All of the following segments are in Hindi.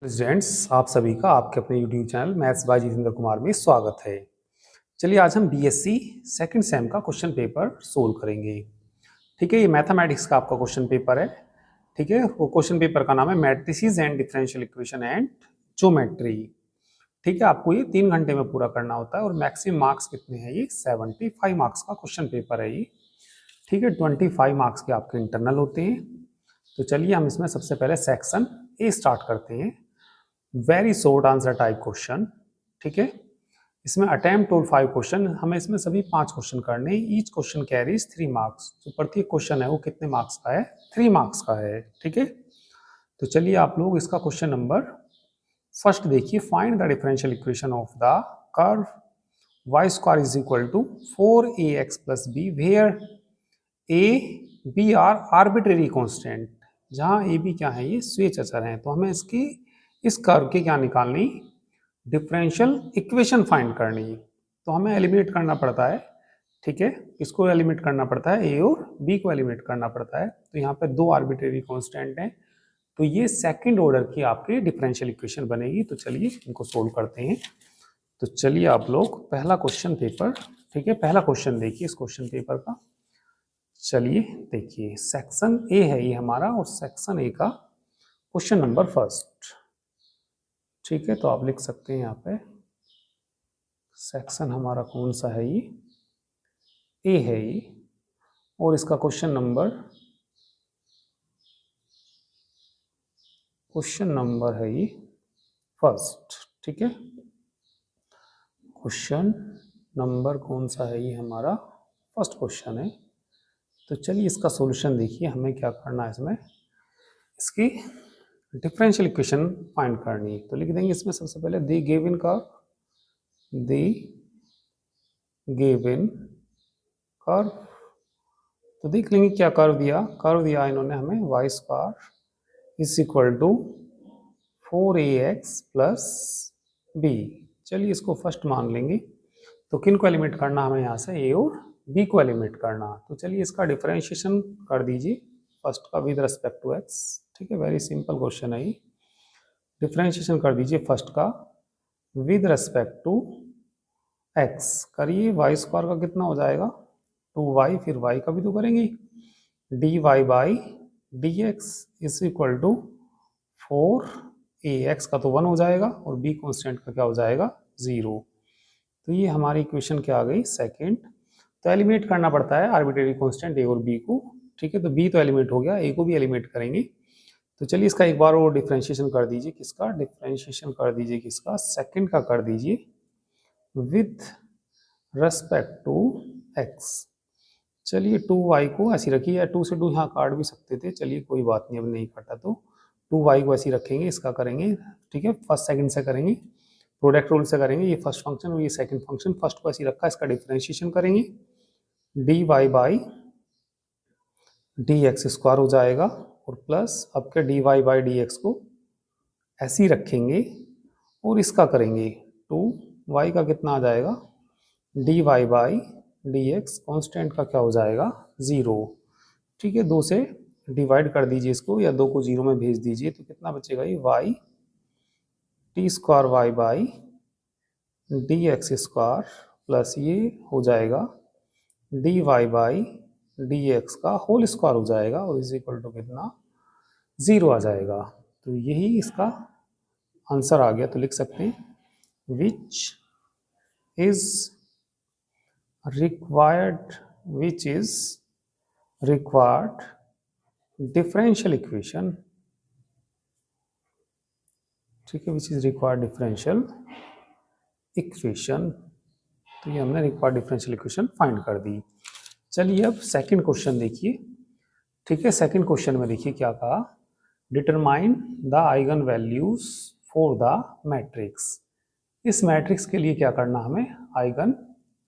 स्टूडेंट्स, आप सभी का आपके अपने YouTube channel maths by Jitendra Kumar में स्वागत है। चलिए आज हम बीएससी सेकंड सेम का क्वेश्चन पेपर सोल्व करेंगे। ठीक है, ये मैथमेटिक्स का आपका क्वेश्चन पेपर है। ठीक है, वो क्वेश्चन पेपर का नाम है matrices and differential equation and geometry. ठीक है, आपको ये 3 घंटे में पूरा करना होता है और मैक्सिमम मार्क्स कितने हैं? ये 75 मार्क्स का क्वेश्चन पेपर है ये। ठीक है, 25 मार्क्स के आपके इंटरनल होते हैं। तो चलिए हम इसमें सबसे पहले सेक्शन ए स्टार्ट करते हैं। Very short answer type question. ठीक है, इसमें अटेम्प्ट टू 5 क्वेश्चन, हमें इसमें सभी 5 क्वेश्चन करने। Each question carries 3 marks. जो प्रत्येक क्वेश्चन है वो कितने मार्क्स का है? 3 मार्क्स का है। ठीक है, तो चलिए आप लोग इसका क्वेश्चन नंबर फर्स्ट देखिए। Find the differential equation of the curve y square is equal to 4ax plus B where a b are arbitrary constant. जहां a b क्या है? ये स्वेच्छ अचर हैं। तो हमें इसकी इस कर्व की क्या निकालनी? डिफरेंशियल इक्वेशन फाइंड करनी। तो हमें एलिमिनेट करना पड़ता है। ठीक है, इसको एलिमिनेट करना पड़ता है, ए और बी को एलिमिनेट करना पड़ता है। तो यहाँ पे 2 आर्बिट्रेरी कांस्टेंट हैं, तो ये सेकंड ऑर्डर की आपकी डिफरेंशियल इक्वेशन बनेगी। तो चलिए इनको सोल्व करते हैं। तो चलिए आप लोग पहला क्वेश्चन पेपर, ठीक है, पहला क्वेश्चन देखिए इस क्वेश्चन पेपर का। चलिए देखिए, सेक्शन ए है ये हमारा और सेक्शन ए का क्वेश्चन नंबर फर्स्ट। ठीक है, तो आप लिख सकते हैं यहाँ पे सेक्शन हमारा कौन सा है? ये ए है ये, और इसका क्वेश्चन नंबर है ये फर्स्ट। ठीक है, क्वेश्चन नंबर कौन सा है? ये हमारा फर्स्ट क्वेश्चन है। तो चलिए इसका सॉल्यूशन देखिए। हमें क्या करना है इसमें? इसकी डिफरेंशियल इक्वेशन फाइंड करनी है। तो लिख देंगे इसमें सबसे पहले दी गिवन कर्व। तो देख लेंगे क्या कर्व दिया। कर्व दिया इन्होंने हमें y square is equal to 4ax plus B. चलिए इसको फर्स्ट मान लेंगे। तो किन को एलिमिनेट करना हमें? यहाँ से a और b को एलिमिनेट करना। तो चलिए इसका डिफरेंशिएशन कर दीजिए फर्स्ट का विद रिस्पेक्ट टू x। ठीक है, वेरी सिंपल क्वेश्चन है ये। डिफरेंशिएशन कर दीजिए फर्स्ट का विद रिस्पेक्ट टू x। करिए, y स्क्वायर का कितना हो जाएगा? 2y, फिर y का भी तो करेंगे। dy by D X is equal to 4ax का तो 1 हो जाएगा और b कॉन्स्टेंट का क्या हो जाएगा? 0। तो ये हमारी इक्वेशन क्या आ गई? सेकंड। तो एलिमिनेट करना पड़ता है आर्बिट्रेरी कांस्टेंट a और b को। ठीक है, तो b तो एलिमिनेट हो गया, a को भी एलिमिनेट करेंगे। तो चलिए इसका एक बार और डिफरेंशिएशन कर दीजिए। किसका डिफरेंशिएशन कर दीजिए? किसका? सेकंड का कर दीजिए विथ रेस्पेक्ट टू x। चलिए 2y को ऐसी रखिए, या 2 से 2 यहाँ काट भी सकते थे। चलिए कोई बात नहीं, अब नहीं काटा तो 2y को ऐसी रखेंगे। इसका करेंगे, ठीक है, फर्स्ट सेकंड से करेंगे, प्रोडक्ट रूल से करेंगे। ये फर्स्ट फंक्शन और ये सेकंड फंक्शन, फर्स्ट को ऐसी रखा, इसका डिफरेंशिएशन करेंगे। dy by D X square हो जाएगा और प्लस अब के dy बाई डी एक्स को ऐसी रखेंगे और इसका करेंगे 2y का कितना आ जाएगा? dy by D x constant का क्या हो जाएगा? 0। ठीक है, 2 से डिवाइड कर दीजिए इसको, या 2 को 0 में भेज दीजिए। तो कितना बचेगा? ये y T square Y by D X square plus ये हो जाएगा D Y by D X का होल स्क्वायर हो जाएगा और इज इक्वल टू कितना? 0 आ जाएगा। तो यही इसका आंसर आ गया। तो लिख सकते हैं which is required differential equation. ठीक है, which is required differential equation. तो ये हमने रिक्वायर्ड डिफरेंशियल इक्वेशन फाइंड कर दी। चलिए अब सेकंड क्वेश्चन देखिए। ठीक है, सेकंड क्वेश्चन में देखिए क्या कहा? Determine the eigen values for the matrix. इस मैट्रिक्स के लिए क्या करना? हमें आइगन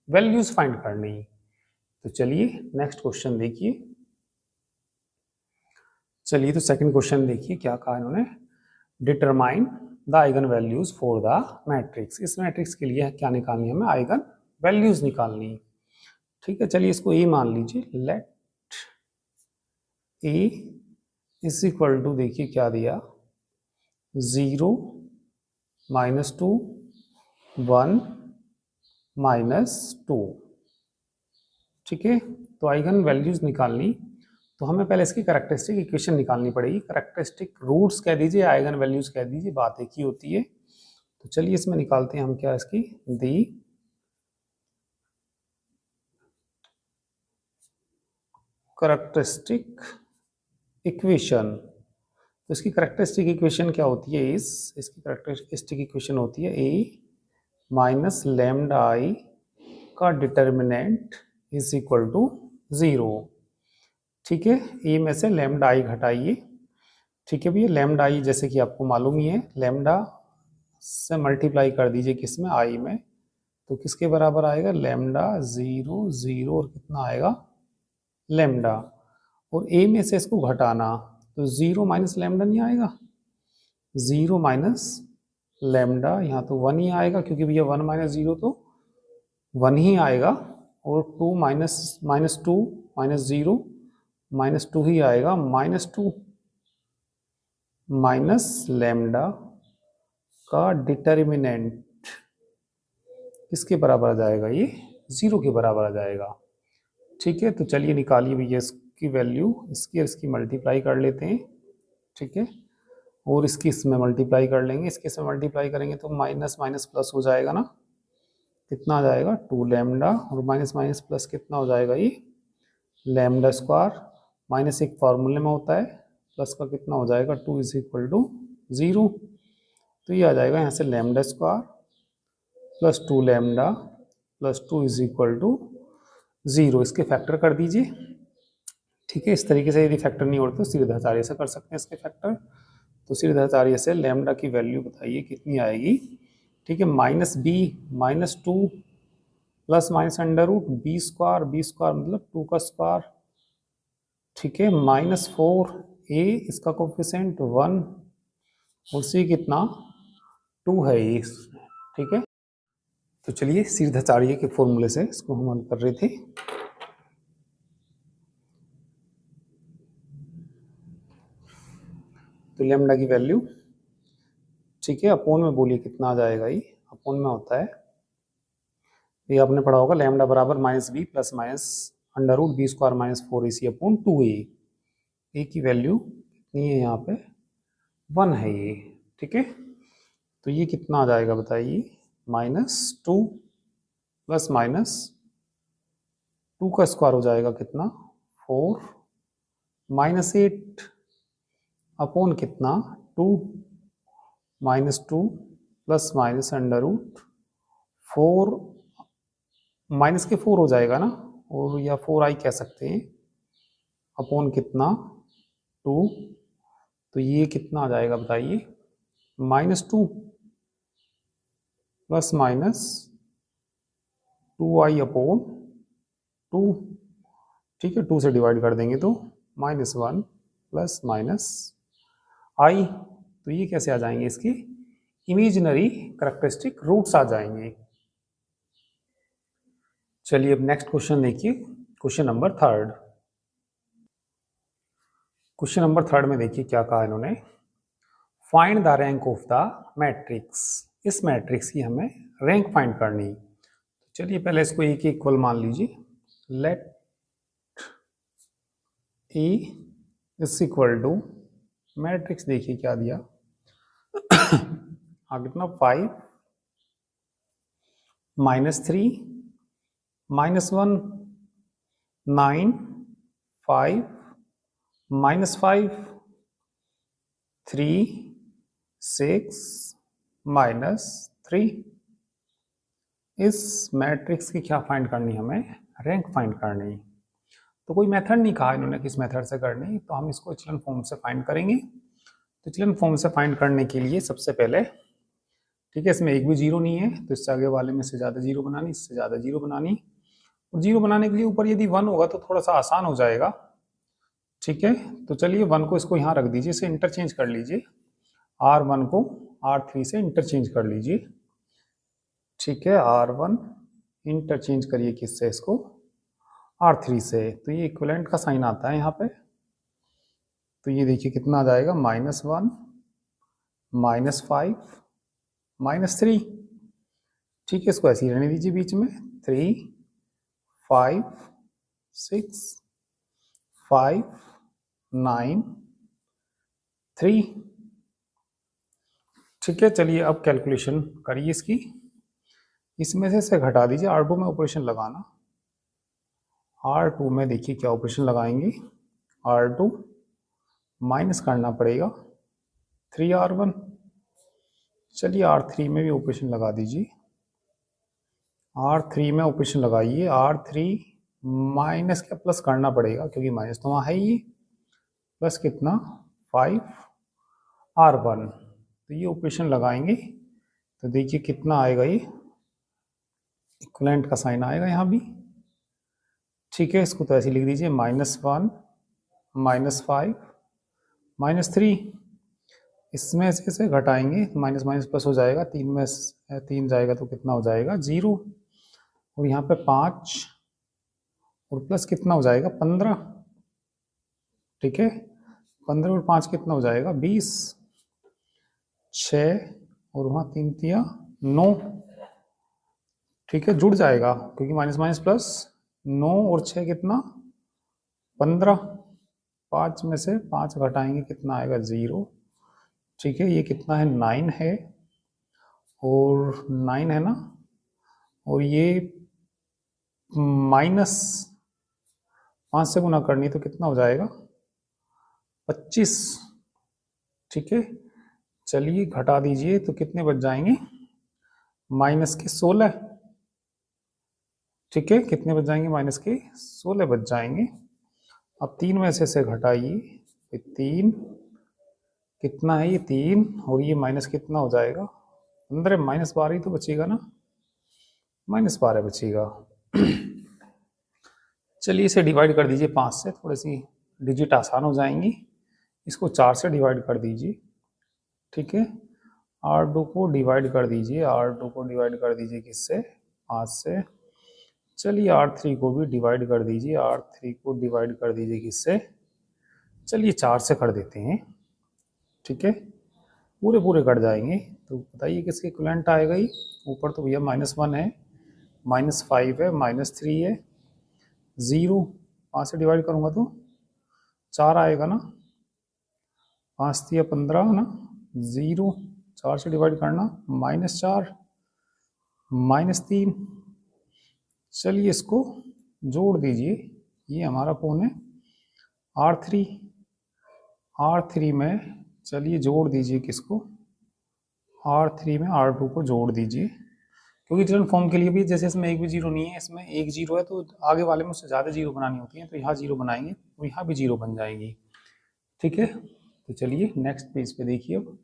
वैल्यूज फाइंड करनी। तो चलिए नेक्स्ट क्वेश्चन देखिए। चलिए तो सेकंड क्वेश्चन देखिए क्या कहा इन्होंने? Determine the eigen values for the matrix. इस मैट्रिक्स के लिए क्या निकालनी है? हमें आइगन वैल्यूज निकालनी। ठीक है, चलिए इसको ए मान लीजिए। Let A is equal to, देखिए क्या दिया, 0 -2 1 -2। ठीक है, तो आइगन वैल्यूज निकालनी, तो हमें पहले इसकी कैरेक्टरिस्टिक इक्वेशन निकालनी पड़ेगी। कैरेक्टरिस्टिक रूट्स कह दीजिए, आइगन वैल्यूज कह दीजिए, बात एक ही होती है। तो चलिए इसमें निकालते हैं हम क्या, इसकी दी कैरेक्टरिस्टिक इक्वेशन। तो इसकी कैरेक्टरिस्टिक इक्वेशन क्या होती है, इसकी कैरेक्टरिस्टिक इक्वेशन होती है a माइनस लैम्डा आई का डिटर्मिनेंट इज इक्वल टू 0। ठीक है, ए में से लैम्डा आई घटाइए। ठीक है भैया, लैम्डा आई जैसे कि आपको मालूम ही है, लैम्डा से मल्टीप्लाई कर दीजिए किसमें, आई में, तो किसके बराबर आएगा, लैम्डा 0 0 और कितना आएगा लैम्डा, और ए में से इसको घटाना, तो 0 माइनस लैम्डा नहीं आएगा, 0 माइनस लैम्डा, यहाँ तो 1 ही आएगा क्योंकि भैया 1 माइनस 0 तो 1 ही आएगा, और 2 माइनस -2 -0 -2 ही आएगा, -2 माइनस लैम्डा का डिटर्मिनेंट किसके बराबर आ जाएगा, ये 0 के बराबर आ जाएगा। ठीक है, तो चलिए निकालिए भैया इसकी वैल्यू, इसकी और इसकी मल्टीप्लाई कर लेते हैं। ठीक है, और इसकी इसमें मल्टीप्लाई कर लेंगे, इसके इसमें मल्टीप्लाई करेंगे तो माइनस माइनस प्लस हो जाएगा ना, कितना आ जाएगा 2 लैम्डा, और माइनस माइनस प्लस कितना हो जाएगा, ये लैम्डा स्क्वायर, माइनस एक फार्मूले में होता है, प्लस का कितना हो जाएगा 2 इज इक्वल टू 0। तो ये आ जाएगा यहाँ से lambda square plus 2 lambda plus 2 is equal to 0। इसके फैक्टर कर दीजिए। ठीक है, इस तरीके से यदि फैक्टर नहीं होते तो सीधेधातार्य से कर सकते हैं इसके फैक्टर। तो सीधेधातार्य से लैम्डा की वैल्यू बताइए कितनी आएगी। ठीक है, -b -2 plus minus under root b square मतलब 2 का स्क्वायर। ठीक है, -4 a, इसका कोफिशिएंट 1 और c कितना 2 है ये। ठीक है, तो चलिए सीधेधातार्य के फॉर्मूले से इसको हम हल कर रहे थे। तो लैम्डा की वैल्यू, ठीक है, अपोन में बोलिए कितना आ जाएगा, ये अपोन में होता है, ये आपने पढ़ा होगा, लैम्डा बराबर -b plus minus under root b square -4 ac upon 2a। A की वैल्यू कितनी है यहाँ पे, 1 है ये। ठीक है, तो ये कितना आ जाएगा बताइए, -2 प्लस माइनस 2 का स्क्वायर हो जाएगा कितना 4 -8 अपॉन कितना 2 -2 plus minus under root 4 minus के 4 हो जाएगा ना, और या 4i कह सकते हैं, अपॉन कितना 2। तो ये कितना आ जाएगा बताइए, -2 प्लस माइनस 2i अपॉन 2। ठीक है, 2 से डिवाइड कर देंगे तो -1 प्लस माइनस i। तो ये कैसे आ जाएंगे, इसकी इमेजिनरी कैरेक्टरिस्टिक रूट्स आ जाएंगे। चलिए अब नेक्स्ट क्वेश्चन देखिए, क्वेश्चन नंबर 3। क्वेश्चन नंबर 3 में देखिए क्या कहा इन्होंने, find the rank of the matrix. इस मैट्रिक्स की हमें रैंक फाइंड करनी। चलिए पहले इसको ए के इक्वल मान लीजिए, let A is equal to, matrix देखिए क्या दिया, कितना 5 -3 -1 9 5 -5 3 6 -3। इस मैट्रिक्स की क्या फाइंड करनी, हमें रैंक फाइंड करनी। तो कोई मेथड नहीं कहा इन्होंने किस मेथड से करनी, तो हम इसको इचलन फॉर्म से फाइंड करेंगे। तो इचलन फॉर्म से फाइंड करने के लिए सबसे पहले, ठीक है, इसमें एक भी जीरो नहीं है तो इससे आगे वाले में से ज़्यादा जीरो बनानी, इससे ज़्यादा जीरो बनानी, और जीरो बनाने के लिए ऊपर यदि 1 होगा तो थोड़ा सा आसान हो जाएगा। ठीक है, तो चलिए 1 को इसको यहाँ रख दीजिए, इसे इंटरचेंज कर लीजिए, R1 को R3 से इंटरचेंज कर लीजिए। ठीक है, R1 इंटरचेंज करिए किससे, इसको R3 से, तो ये इक्विवेलेंट का साइन आता है यहाँ पे। तो ये देखिए कितना आ जाएगा, -1 -5 -3। ठीक है, इसको ऐसे ही रहने दीजिए बीच में। 3 5 6 5 9 3। ठीक है, चलिए अब कैलकुलेशन करिए इसकी। इसमें से घटा दीजिए। R2 में ऑपरेशन लगाना। R2 में देखिए क्या ऑपरेशन लगाएंगे। R2 माइनस करना पड़ेगा 3R1। चलिए R3 में भी ऑपरेशन लगा दीजिए। R3 में ऑपरेशन लगाइए। R3 माइनस क्या प्लस करना पड़ेगा, क्योंकि माइनस तो वहाँ है ही। प्लस कितना 5R1। तो ये ऑपरेशन लगाएंगे तो देखिए कितना आएगा। ये इक्विवेलेंट का साइन आएगा यहाँ भी। ठीक है, इसको तो ऐसे लिख दीजिए -1 -5 -3। इसमें से घटाएंगे, माइनस माइनस प्लस हो जाएगा। 3 में 3 जाएगा तो कितना हो जाएगा 0। और यहाँ पे 5 और प्लस कितना हो जाएगा 15। ठीक है, 15 और 5 कितना हो जाएगा 20। 6 और वहाँ 3 तिया 9। ठीक है, जुड़ जाएगा क्योंकि माइनस माइनस प्लस। 9 और 6 कितना 15। 5 में से 5 घटाएंगे कितना आएगा 0। ठीक है, ये कितना है 9 है, और 9 है ना, और ये माइनस 5 से गुना करनी तो कितना हो जाएगा 25। ठीक है, चलिए घटा दीजिए तो कितने बच जाएंगे माइनस के 16। ठीक है, कितने बच जाएंगे माइनस के 16 बच जाएंगे। अब 3 में से घटाइए। 3 कितना है, ये 3 और ये माइनस कितना हो जाएगा 15। -12 ही तो बचेगा ना, -12 बचेगा। चलिए इसे डिवाइड कर दीजिए 5 से, थोड़ी सी डिजिट आसान हो जाएंगी। इसको 4 से डिवाइड कर दीजिए। ठीक है, R2 को डिवाइड कर दीजिए। R2 को डिवाइड कर दीजिए किससे 5 से। चलिए R3 को भी डिवाइड कर दीजिए। R3 को डिवाइड कर दीजिए किससे, चलिए 4 से कर देते हैं। ठीक है, पूरे पूरे कट जाएंगे तो बताइए किसके इक्विवेलेंट आएगा। ही ऊपर तो भैया -1 है, -5 है, -3 है, 0। 5 से डिवाइड करूँगा तो 4 आएगा ना। 5 तिया 15 ना, 0। 4 से डिवाइड करना -4 -3। चलिए इसको जोड़ दीजिए। ये हमारा कौन है R3। R3 में चलिए जोड़ दीजिए किसको, R3 में R2 को जोड़ दीजिए। क्योंकि डिफरेंट फॉर्म के लिए भी जैसे इसमें एक भी 0 नहीं है, इसमें एक 0 है, तो आगे वाले में उससे ज़्यादा 0 बनानी होती है। तो यहाँ 0 बनाएंगे तो यहाँ भी 0 बन जाएगी। ठीक है, तो चलिए नेक्स्ट पेज पे देखिए। अब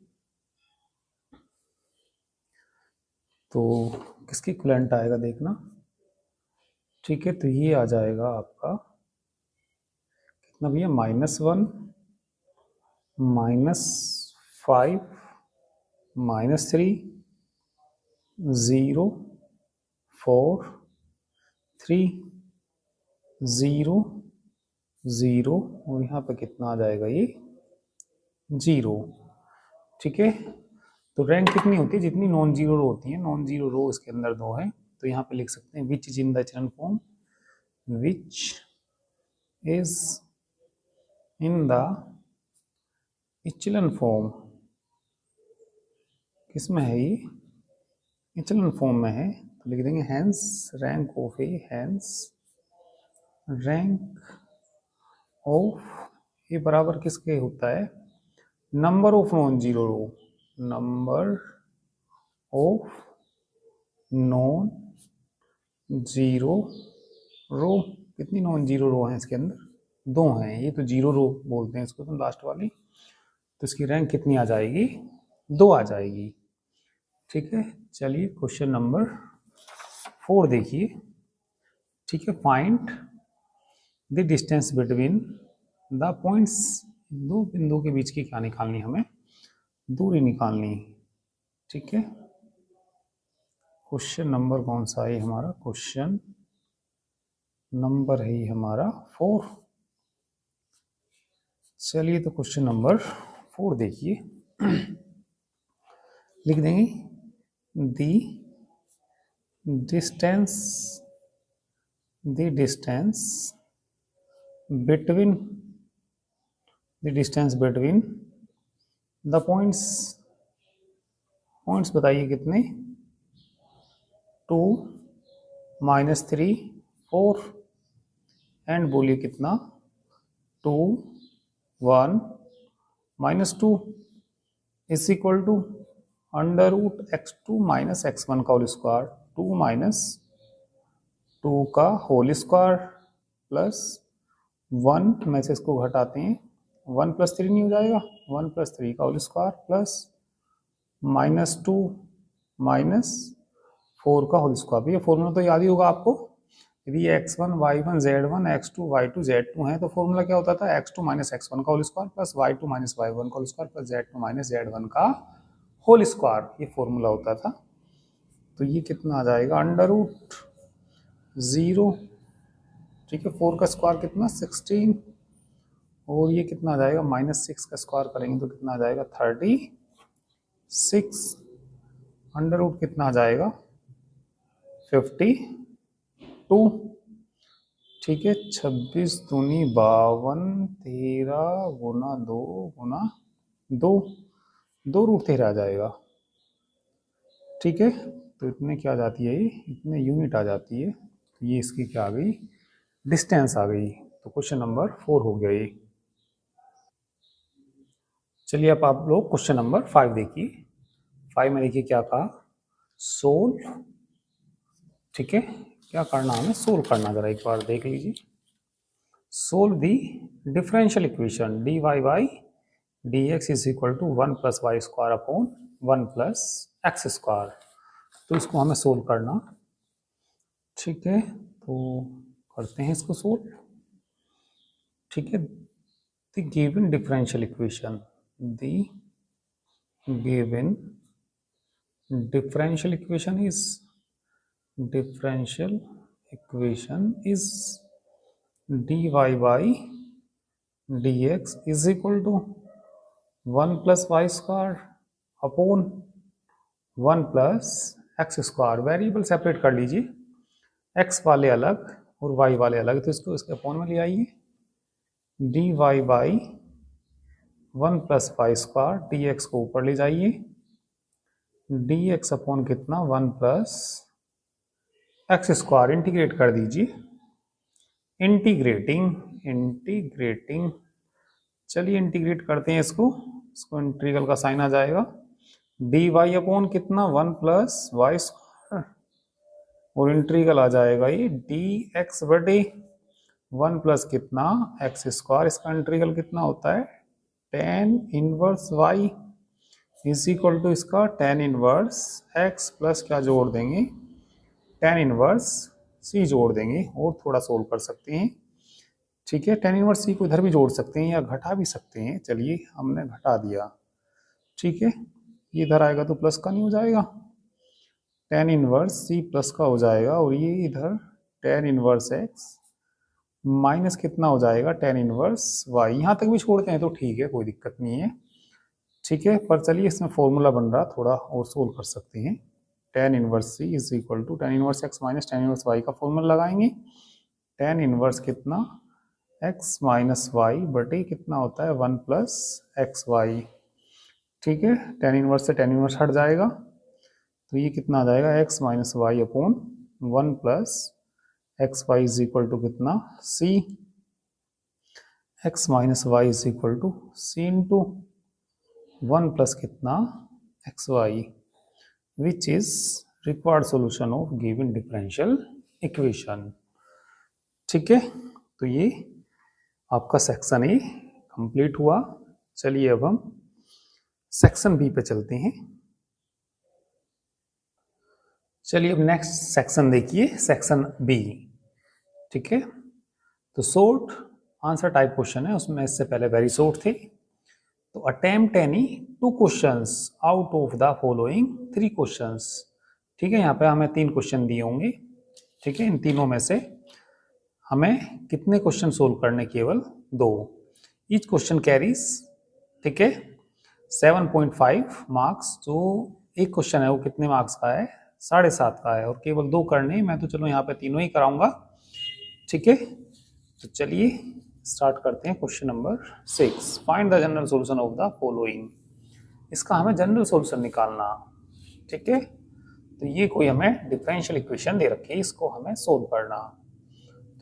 तो किसकी इक्विवेलेंट आएगा देखना। ठीक है, तो ये आ जाएगा आपका कितना भैया -1 -5 -3 0 4 3 0 0, और यहाँ पे कितना आ जाएगा ये 0। ठीक है, तो रैंक कितनी होती है जितनी नॉन जीरो रो होती है। नॉन जीरो रो इसके अंदर 2 है, तो यहाँ पे लिख सकते हैं which is in the echelon form, which is in the echelon form. किस में है ये, इचेलन फॉर्म में है, तो लिख देंगे hence rank of A, hence rank of A बराबर किसके होता है number of non zero row, number of non zero row. कितनी नॉन जीरो रो है इसके अंदर 2 हैं, ये तो जीरो रो बोलते हैं इसको तो लास्ट वाली। तो इसकी रैंक कितनी आ जाएगी 2 आ जाएगी। ठीक है, चलिए क्वेश्चन नंबर 4 देखिए। ठीक है, find the distance between the points. दो बिंदु के बीच की क्या निकालनी, हमें दूरी निकालनी। ठीक है, क्वेश्चन नंबर कौन सा है हमारा, क्वेश्चन नंबर है हमारा 4। चलिए तो क्वेश्चन नंबर 4 देखिए। लिख देंगे दी डिस्टेंस बिटवीन द पॉइंट्स बताइए कितने, 2 -3 4 एंड बोलिए कितना 2 1 -2 is equal to √x2 - x1 का होल स्क्वायर, 2 - 2 का होल स्क्वायर प्लस 1 में से इसको घटाते हैं, 1 + 3 नहीं हो जाएगा, 1 + 3 का होल स्क्वायर प्लस -2 - 4 का होल स्क्वायर। भैया फॉर्मूला तो याद ही होगा आपको, यदि x1 y1 z1 x2 y2 z2 है तो फॉर्मूला क्या होता था, x2 - x1 का whole square plus y2 - y1 का whole square plus z2 - z1 का होल स्क्वायर, ये फॉर्मूला होता था। तो ये कितना आ जाएगा √0, ठीक है, 4 का स्क्वायर कितना 16, और ये कितना आ जाएगा -6 का स्क्वायर करेंगे तो कितना आ जाएगा 36, अंडर रूट कितना आ जाएगा 52, ठीक है, 26 दूनी 52, 13 गुना 2 गुना 2, 2 √13 आ जाएगा, ठीक है। तो इतने क्या आ जाती है, ये इतने यूनिट आ जाती है, तो ये इसकी क्या आ गई, डिस्टेंस आ गई। तो क्वेश्चन नंबर 4 हो गया ये। चलिए अब आप लोग क्वेश्चन नंबर 5 देखिए। 5 में देखिए क्या कहा, सोल्व, ठीक है, क्या करना हमें, सोल्व करना, जरा एक बार देख लीजिए। Solve the differential equation dy/dx is equal to 1 + y² upon 1 + x²। तो इसको हमें सोल्व करना, ठीक है, तो करते हैं इसको सोल्व, ठीक है। The given differential equation, the given differential equation is dy/dx is equal to 1 + y² upon 1 + x²। Variable separate कर लीजिए, x वाले अलग और y वाले अलग, तो इसको इसके अपॉन में ले आइए, dy/1 + y² dx को ऊपर ले जाइए, dx अपॉन कितना 1 + x², इंटीग्रेट कर दीजिए, इंटीग्रेटिंग, चलिए इंटीग्रेट करते हैं इसको इंटीग्रल का साइन आ जाएगा, dy अपॉन कितना 1 + y², और इंटीग्रल आ जाएगा ये dx/1 + कितना x², इसका इंटीग्रल कितना होता है tan 1y is equal to इसका tan 1x प्लस क्या जोड़ देंगे tan 1c जोड़ देंगे, और थोड़ा सोल्व कर सकते हैं, ठीक है। tan 1c को इधर भी जोड़ सकते हैं या घटा भी सकते हैं, चलिए हमने घटा दिया, ठीक है, ये इधर आएगा तो प्लस का नहीं हो जाएगा, tan 1c प्लस का हो जाएगा, और ये इधर tan 1x माइनस कितना हो जाएगा tan 1y, यहाँ तक भी छोड़ते हैं तो ठीक है, कोई दिक्कत नहीं है, ठीक है। पर चलिए इसमें फॉर्मूला बन रहा, थोड़ा और सोल्व कर सकते हैं, tan 1c is equal to tan 1x minus tan 1y का फॉर्मूला लगाएंगे, tan 1 कितना x माइनस y बटे कितना होता है 1 + xy, ठीक है, tan 1 से tan 1 हट जाएगा, तो ये कितना आ जाएगा x minus y upon 1 + xy is equal to कितना c, x minus y is equal to c into 1 + कितना xy, which is required solution of given differential equation, ठीक है। तो ये आपका सेक्शन ए कंप्लीट हुआ। चलिए अब हम सेक्शन बी पे चलते हैं। चलिए अब नेक्स्ट सेक्शन देखिए, सेक्शन बी, ठीक है। तो शॉर्ट आंसर टाइप क्वेश्चन है, उसमें इससे पहले वेरी शॉर्ट थे। तो attempt any 2 questions out of the following 3 questions, ठीक है। यहाँ पे हमें 3 क्वेश्चन दिए होंगे, ठीक है, इन तीनों में से हमें कितने क्वेश्चन सोल्व करने, केवल 2। ईच क्वेश्चन कैरीज, ठीक है, 7.5 मार्क्स, जो एक क्वेश्चन है वो कितने मार्क्स का है, 7.5 का है, और केवल 2 करने, मैं तो चलो यहाँ पे तीनों ही कराऊंगा। ठीक है, तो चलिए स्टार्ट करते हैं। Question number 6, find the general solution of the following. इसका हमें जनरल सॉल्यूशन निकालना। ठीक है, तो ये कोई हमें डिफरेंशियल इक्वेशन दे रखी है, इसको हमें सोल्व करना।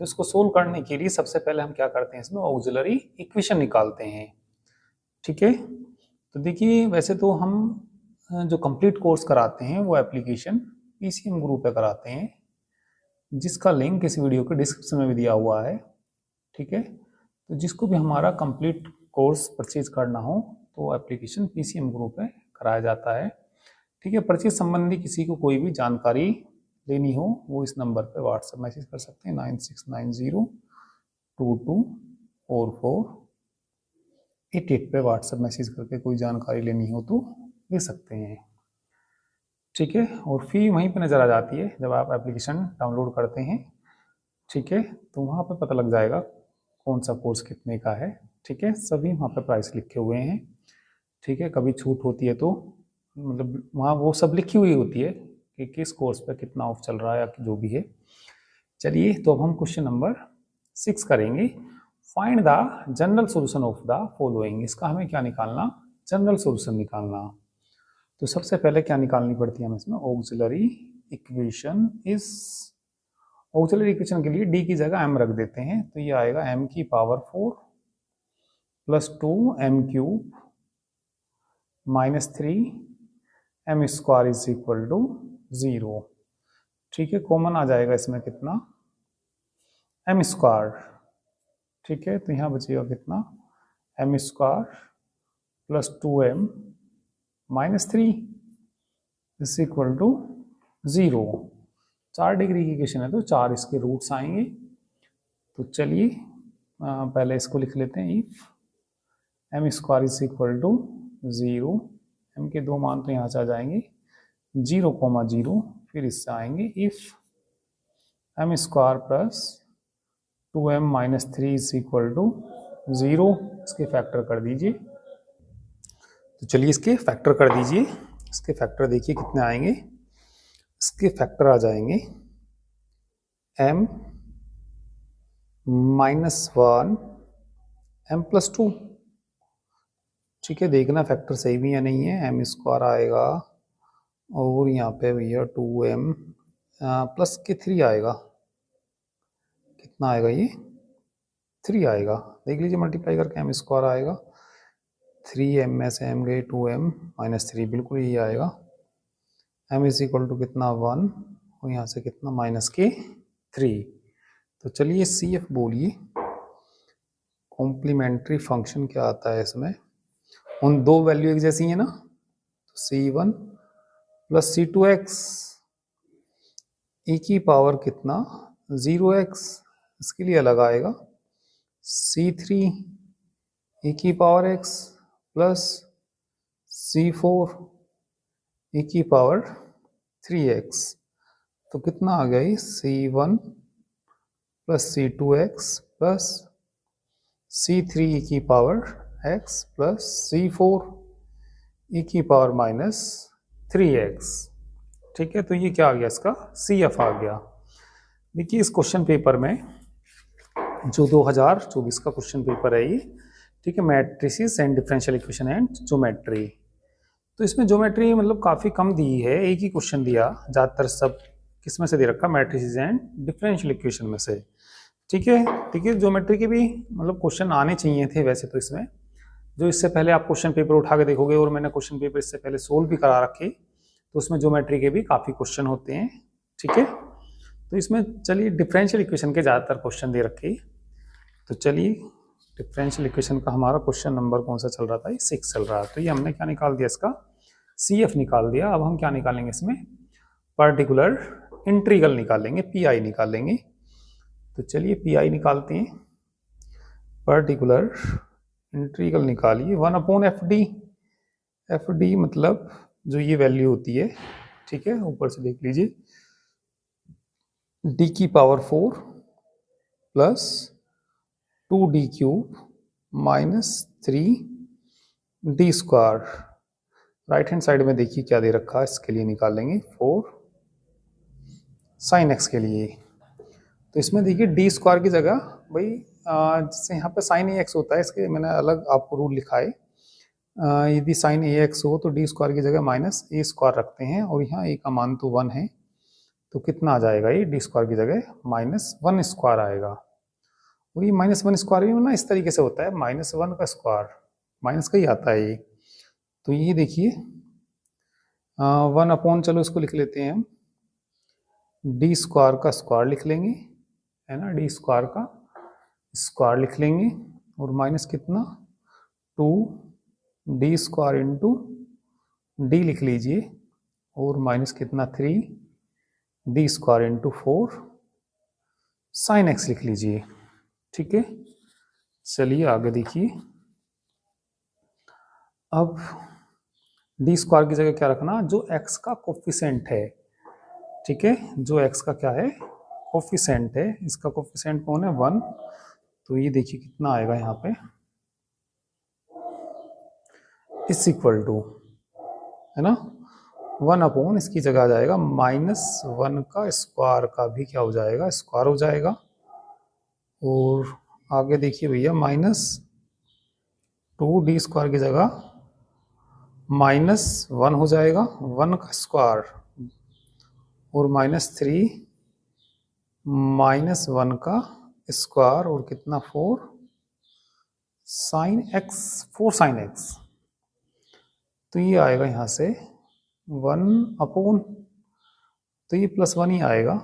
तो इसको सोल्व करने के लिए सबसे पहले हम क्या करते हैं, इसमें ऑक्सिलरी इक्वेशन निकालते हैं। ठीक है, तो देखिए वैसे तो हम जो कंप्लीट कोर्स कराते हैं वो एप्लीकेशन पीसीएम ग्रुप पे कराते हैं, जिसका लिंक इस वीडियो के डिस्क्रिप्शन में भी दिया हुआ है। ठीक है, तो जिसको भी हमारा कंप्लीट कोर्स परचेज करना हो तो एप्लीकेशन पीसीएम ग्रुप पे कराया जाता है। ठीक है, परचेज संबंधी किसी को कोई भी जानकारी लेनी हो वो इस नंबर पे व्हाट्सएप मैसेज कर सकते हैं, 9690224488 पे व्हाट्सएप मैसेज करके कोई जानकारी लेनी हो तो ले सकते हैं। ठीक है, और फी वहीं पे नज़र आ जाती है जब आप एप्लीकेशन डाउनलोड करते हैं। ठीक है, तो वहाँ पे पता लग जाएगा कौन सा कोर्स कितने का है। ठीक है, सभी वहाँ पे प्राइस लिखे हुए हैं। ठीक है, कभी छूट होती है तो मतलब वहाँ वो सब लिखी हुई होती है कि किस कोर्स पे कितना ऑफ चल रहा है या जो भी है। चलिए, तो अब हम क्वेश्चन नंबर 6 करेंगे, find the general solution of the following. इसका हमें क्या निकालना, जनरल सॉल्यूशन निकालना। तो सबसे पहले क्या निकालनी पड़ती है हमें इसमें, ऑक्सिलरी इक्वेशन। इस ऑक्सिलरी इक्वेशन के लिए डी की जगह m रख देते हैं, तो ये आएगा m की power 4 plus 2m cube minus 3m square is equal to 0। ठीक है, कॉमन आ जाएगा इसमें कितना, m स्क्वायर। ठीक है, तो यहाँ बचेगा कितना, m square plus 2m minus 3 is equal to 0। 4 degree की इक्वेशन है तो 4 इसके रूट्स आएंगे। तो चलिए पहले इसको लिख लेते हैं, if m square is equal to 0, m के 2 मान तो यहाँ से आ जाएंगे 0,0, फिर इससे आएंगे if m square plus 2m minus 3 is equal to 0। इसके फैक्टर कर दीजिए। तो चलिए इसके फैक्टर कर दीजिए। इसके फैक्टर देखिए कितने आएंगे, इसके फैक्टर आ जाएंगे m माइनस 1 m प्लस 2। ठीक है, देखना फैक्टर सही भी या नहीं है। m स्क्वायर आएगा और यहाँ पे भैया 2m प्लस के 3 आएगा, कितना आएगा ये 3 आएगा। देख लीजिए मल्टीप्लाई करके m स्क्वायर आएगा 3m में से m गए 2m माइनस 3, बिल्कुल यही आएगा। m इज इक्वल टू कितना 1 और यहाँ से कितना माइनस के 3। तो चलिए CF बोलिए, कॉम्प्लीमेंट्री फंक्शन क्या आता है इसमें, उन दो वैल्यू एक जैसी है ना, तो C1 प्लस C2x e की पावर कितना 0x, इसके लिए अलग आएगा C3 e की power x plus C4 e की पावर 3x। तो कितना आ गया, C1 plus C2x plus C3 e की power x plus C4 e की पावर माइनस 3x। ठीक है, तो ये क्या आ गया, इसका CF आ गया। देखिए इस क्वेश्चन पेपर में जो 2024 का क्वेश्चन पेपर है ये, ठीक है, matrices and differential equation and geometry. तो इसमें ज्योमेट्री मतलब काफ़ी कम दी है, एक ही क्वेश्चन दिया, ज़्यादातर सब किस में से दे रखा, मैट्रिसेस एंड डिफरेंशियल इक्वेशन में से। ठीक है, ज्योमेट्री के भी मतलब क्वेश्चन आने चाहिए थे वैसे तो इसमें, जो इससे पहले आप क्वेश्चन पेपर उठा के देखोगे और मैंने क्वेश्चन पेपर इससे पहले सोल्व भी करा रखे, तो उसमें ज्योमेट्री के भी काफ़ी क्वेश्चन होते हैं। ठीक है, तो इसमें चलिए डिफरेंशियल इक्वेशन के ज़्यादातर क्वेश्चन दे रखे। तो चलिए डिफरेंशियल इक्वेशन का हमारा क्वेश्चन नंबर कौन सा चल रहा था, ये 6 चल रहा है। तो ये हमने क्या निकाल दिया, इसका CF निकाल दिया। अब हम क्या निकालेंगे इसमें, पर्टिकुलर इंटीग्रल निकालेंगे, PI निकालेंगे। तो चलिए PI निकालते हैं, पर्टिकुलर इंटीग्रल निकालिए 1/FD। FD मतलब जो ये वैल्यू होती है, ठीक है, ऊपर से देख लीजिए, d की power 4 plus 2d cube minus 3d square. Right hand side में देखिए क्या दे रखा है, इसके लिए निकाल लेंगे 4 साइन एक्स के लिए। तो इसमें देखिए डी स्क्वायर की जगह भाई जैसे यहाँ पे साइन ए एक्स होता है, इसके मैंने अलग आपको रूल लिखा है। यदि साइन ए एक्स हो तो डी स्क्वायर की जगह माइनस ए स्क्वायर रखते हैं, और यहाँ ए का मान तो 1 है, तो कितना आ जाएगा ये डी स्क्वायर की जगह -1 स्क्वायर आएगा। और ये -1 स्क्वायर भी ना इस तरीके से होता है, -1 का स्क्वायर माइनस का ही आता है ये। तो ये देखिए 1 अपॉन, चलो इसको लिख लेते हैं हम, डी स्क्वायर का स्क्वायर लिख लेंगे, है ना, डी स्क्वायर का स्क्वायर लिख लेंगे, और माइनस कितना 2 डी स्क्वायर इंटू डी लिख लीजिए, और माइनस कितना 3 D square into 4 sine x लिख लीजिए। ठीक है, चलिए आगे देखिए। अब डी स्क्वायर की जगह क्या रखना, जो एक्स का कोफिशिएंट है, ठीक है, जो एक्स का क्या है कोफिशिएंट है, इसका कोफिशिएंट कौन है 1, तो ये देखिए कितना आएगा यहाँ पे इस इक्वल टू, है ना, 1 अपॉन, इसकी जगह आ जाएगा -1 का स्क्वायर का भी क्या हो जाएगा स्क्वायर हो जाएगा। और आगे देखिए भैया -2 डी स्क्वायर की जगह -1 हो जाएगा, 1 का स्क्वायर, और -3 -1 का स्क्वायर, और कितना 4 साइन एक्स, 4 साइन एक्स। तो ये आएगा यहाँ से 1 अपॉन, तो ये +1 ही आएगा,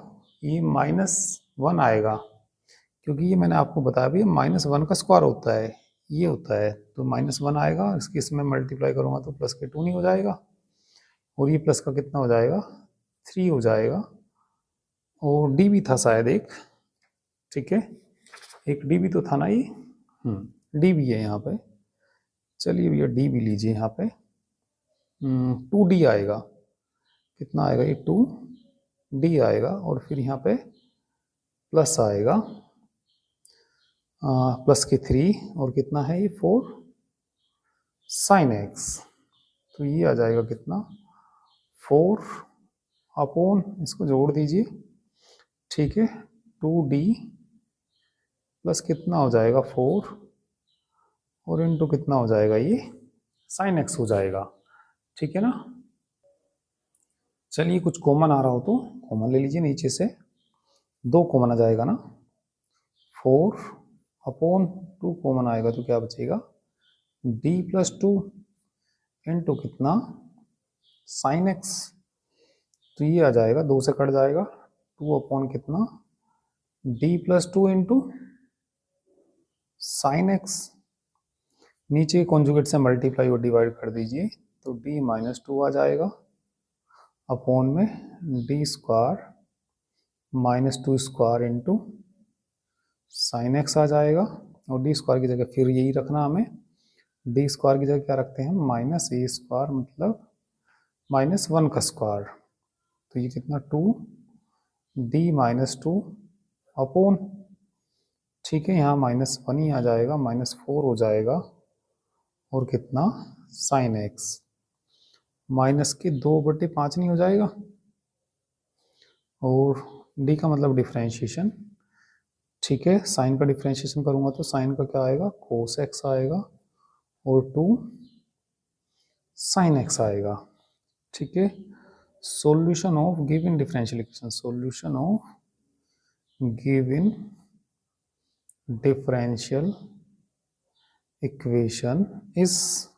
ये -1 आएगा, क्योंकि ये मैंने आपको बताया भी -1 का स्क्वायर होता है, ये होता है, तो -1 आएगा, इसकी इसमें मल्टीप्लाई करूँगा तो प्लस के 2 नहीं हो जाएगा, और ये प्लस का कितना हो जाएगा 3 हो जाएगा, और डी भी था शायद एक, ठीक है, एक डी भी तो था ना ये, डी भी है यहाँ पे, चलिए भैया डी भी लीजिए यहाँ पे, 2D आएगा, कितना आएगा ये 2D आएगा, और फिर यहाँ पे प्लस आएगा, प्लस के 3, और कितना है ये 4 साइन एक्स, तो ये आ जाएगा कितना 4 अपॉन, इसको जोड़ दीजिए, ठीक है, 2D प्लस कितना हो जाएगा 4, और इनटू कितना हो जाएगा ये साइन एक्स हो जाएगा, ठीक है ना। चलिए कुछ कॉमन आ रहा हो तो कॉमन ले लीजिए, नीचे से 2 कॉमन आ जाएगा ना, 4 अपॉन 2 कॉमन आएगा तो क्या बचेगा D+2 इंटू कितना साइन एक्स, तो ये आ जाएगा 2 से कट जाएगा, 2 अपॉन कितना D+2 इंटू साइन एक्स, नीचे कॉन्जुगेट से मल्टीप्लाई और डिवाइड कर दीजिए, तो D-2 आ जाएगा, अपॉन में D square -2 square into sine x आ जाएगा, और डी स्क्वायर की जगह फिर यही रखना हमें, डी स्क्वायर की जगह क्या रखते हैं -a स्क्वायर, मतलब -1 का स्क्वायर, तो ये कितना 2D-2 अपॉन, ठीक है, यहाँ -1 ही आ जाएगा, -4 हो जाएगा, और कितना साइन एक्स, माइनस के 2/5 नहीं हो जाएगा, और डी का मतलब डिफ्रेंशिएशन, ठीक है, साइन का डिफ्रेंशिएशन करूंगा तो साइन का क्या आएगा कोस एक्स आएगा, और 2 साइन एक्स आएगा, ठीक है। Solution of given differential equation, solution of given differential equation is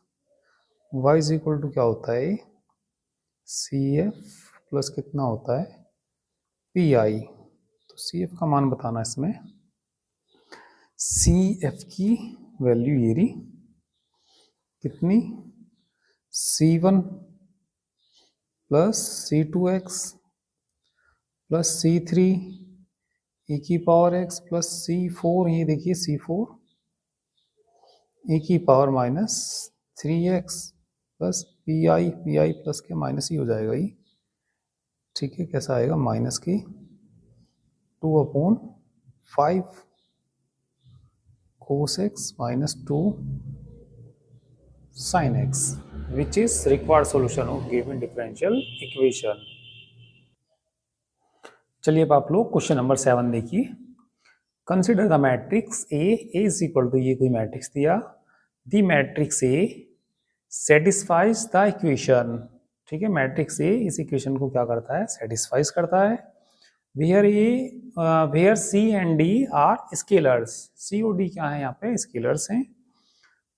y is equal to क्या होता है CF प्लस कितना होता है PI, तो CF का मान बताना इसमें, CF की वैल्यू ये रही कितनी C1 plus C2x plus C3 e की पावर x प्लस C4, ये देखिए C4 e की power -3x plus PI plus के माइनस ही हो जाएगा ये, ठीक है, कैसा आएगा माइनस की 2/5 cos x -2 sin x, which is required solution of given differential equation. चलिए अब आप लोग क्वेश्चन नंबर 7 देखिए। Consider the matrix A is equal to, ये कोई मैट्रिक्स दिया, the matrix A satisfies the equation. ठीक है, मैट्रिक्स ए इस इक्वेशन को क्या करता है, सेटिस्फाइज करता है। Where C and D are scalars, C और डी क्या है यहाँ पे, स्केलर्स हैं।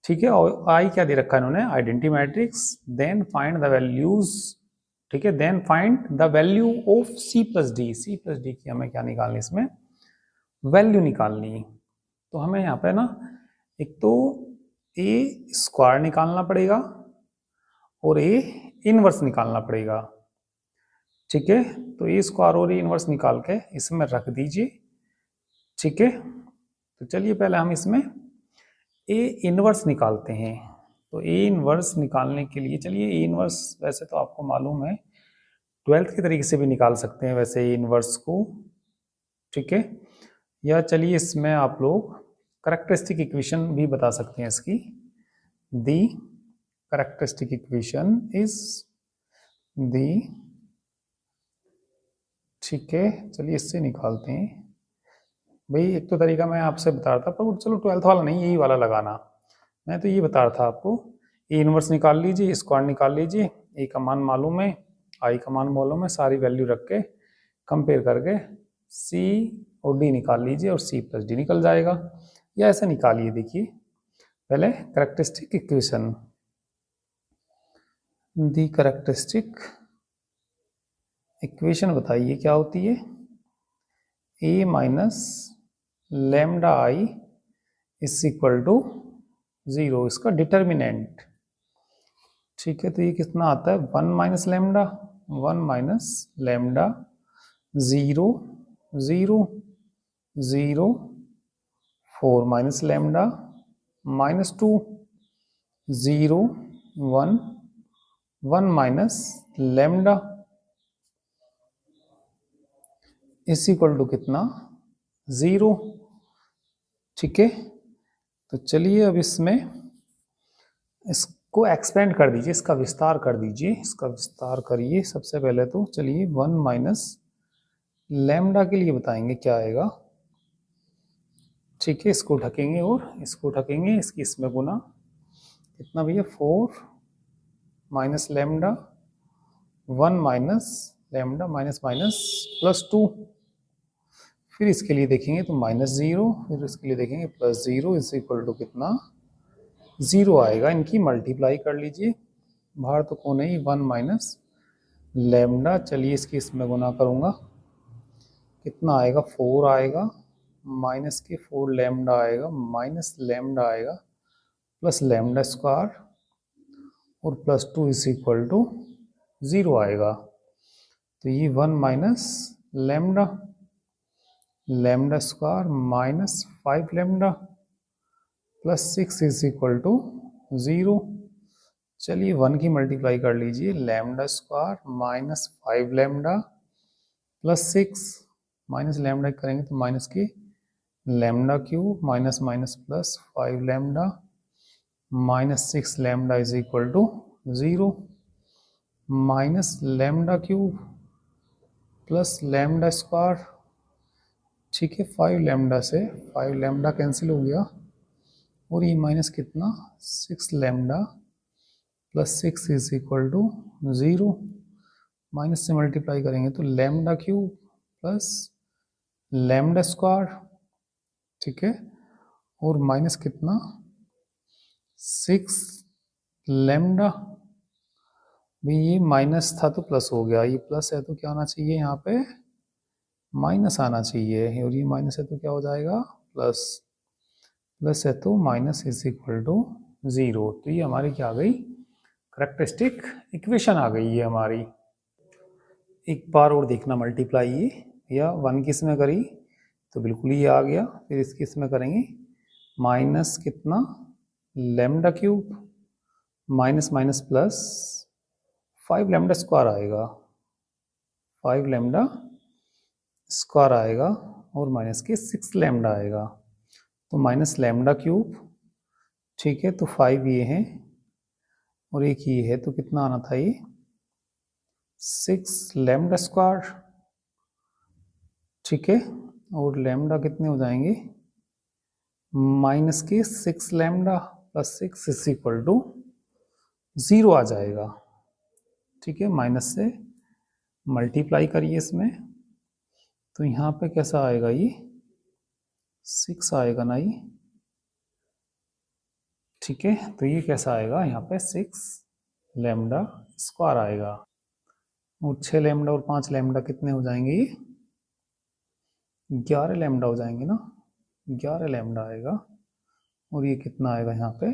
ठीक है, और आई क्या दे रखा है इन्होंने, identity matrix. Then find the values, ठीक है, then find the value of C plus D. C plus D की हमें क्या निकालनी, इसमें वैल्यू निकालनी। तो हमें यहाँ पे ना एक तो ए स्क्वायर निकालना पड़ेगा और ए इनवर्स निकालना पड़ेगा। ठीक है, तो ए स्क्वायर और ए इनवर्स निकाल के इसमें रख दीजिए। ठीक है, तो चलिए पहले हम इसमें ए इनवर्स निकालते हैं। तो ए इनवर्स निकालने के लिए चलिए, ए इनवर्स वैसे तो आपको मालूम है, 12th के तरीके से भी निकाल सकते हैं वैसे ए इनवर्स को। ठीक है, या चलिए इसमें आप लोग करैक्टरिस्टिक इक्वेशन भी बता सकते हैं इसकी। दी करैक्टरिस्टिक इक्वेशन इज दी, ठीक है, चलिए इससे निकालते हैं। भाई एक तो तरीका मैं आपसे बता रहा था, पर चलो 12th वाला नहीं, यही वाला लगाना। मैं तो ये बता रहा था आपको, ए इनवर्स निकाल लीजिए, स्क्वायर निकाल लीजिए, ए का मान मालूम है, आई का मान मालूम है, सारी वैल्यू रख के कंपेयर करके सी और डी निकाल लीजिए और सी प्लस डी निकल जाएगा। या ऐसे निकालिए, देखिए पहले characteristic equation, the characteristic equation बताइए क्या होती है, A minus lambda I is equal to 0, इसका डिटर्मिनेंट। ठीक है, तो ये कितना आता है, 1 minus lambda, 1 minus lambda, 0 0 0 4 minus lambda minus 2 0 1 1 minus lambda is equal to कितना, 0। ठीक है, तो चलिए अब इसमें इसको एक्सपेंड कर दीजिए, इसका विस्तार कर दीजिए, इसका विस्तार करिए। सबसे पहले तो चलिए 1 माइनस लैम्डा के लिए बताएंगे क्या आएगा। ठीक है, इसको ढकेंगे और इसको ढकेंगे, इसकी इसमें गुना, कितना भैया, 4 minus lambda, 1 minus lambda minus minus plus 2। फिर इसके लिए देखेंगे तो -0, फिर इसके लिए देखेंगे +0 इज इक्वल टू कितना, 0 आएगा। इनकी मल्टीप्लाई कर लीजिए, बाहर तो कौन है, 1 माइनस लैम्डा, चलिए इसकी इसमें गुना करूँगा, कितना आएगा, 4 आएगा, माइनस के 4 लैम्डा आएगा, माइनस लैम्डा आएगा, प्लस लैम्डा स्क्वायर और +2 इज इक्वल टू 0 आएगा। तो ये 1 minus lambda, lambda square minus 5 lambda plus 6 is equal to 0। चलिए 1 की मल्टीप्लाई कर लीजिए, lambda square minus 5 lambda plus 6, minus lambda करेंगे तो माइनस की lambda cube, minus minus plus 5 lambda minus 6 lambda is equal to 0, minus lambda cube plus lambda square. ठीक है, 5 लैम्डा से 5 लैम्डा कैंसिल हो गया और ये माइनस कितना, 6 lambda plus 6 is equal to 0, minus से मल्टीप्लाई करेंगे तो lambda cube plus lambda square. ठीक है, और माइनस कितना, 6 लैम्डा, भाई ये माइनस था तो प्लस हो गया, ये प्लस है तो क्या होना चाहिए, यहाँ पे माइनस आना चाहिए, और ये माइनस है तो क्या हो जाएगा, प्लस, प्लस है तो माइनस इज इक्वल टू 0। तो ये हमारी क्या आ गई, करैक्टरिस्टिक इक्वेशन आ गई है हमारी। एक बार और देखना, मल्टीप्लाई ये या 1 की इसमें करी तो बिल्कुल ही आ गया, फिर इसकी इसमें करेंगे, माइनस कितना, lambda cube minus minus plus 5 lambda square आएगा, 5 लैम्डा स्क्वायर आएगा और माइनस के 6 लैम्डा आएगा, तो माइनस लैम्डा क्यूब। ठीक है, तो 5 ये हैं और एक ये है, तो कितना आना था ये 6 लैम्डा स्क्वायर, ठीक है। और लैम्डा कितने हो जाएंगे, माइनस के 6 lambda plus 6 is equal to 0 आ जाएगा, ठीक है। माइनस से मल्टीप्लाई करिए इसमें, तो यहाँ पे कैसा आएगा, ये 6 आएगा ना ये, ठीक है। तो ये कैसा आएगा, यहाँ पे 6 लैम्डा स्क्वायर आएगा। और 6 लैम्डा और 5 लैम्डा कितने हो जाएंगे, ये 11 लैम्डा हो जाएंगे ना, 11 लैम्डा आएगा। और ये कितना आएगा यहाँ पे,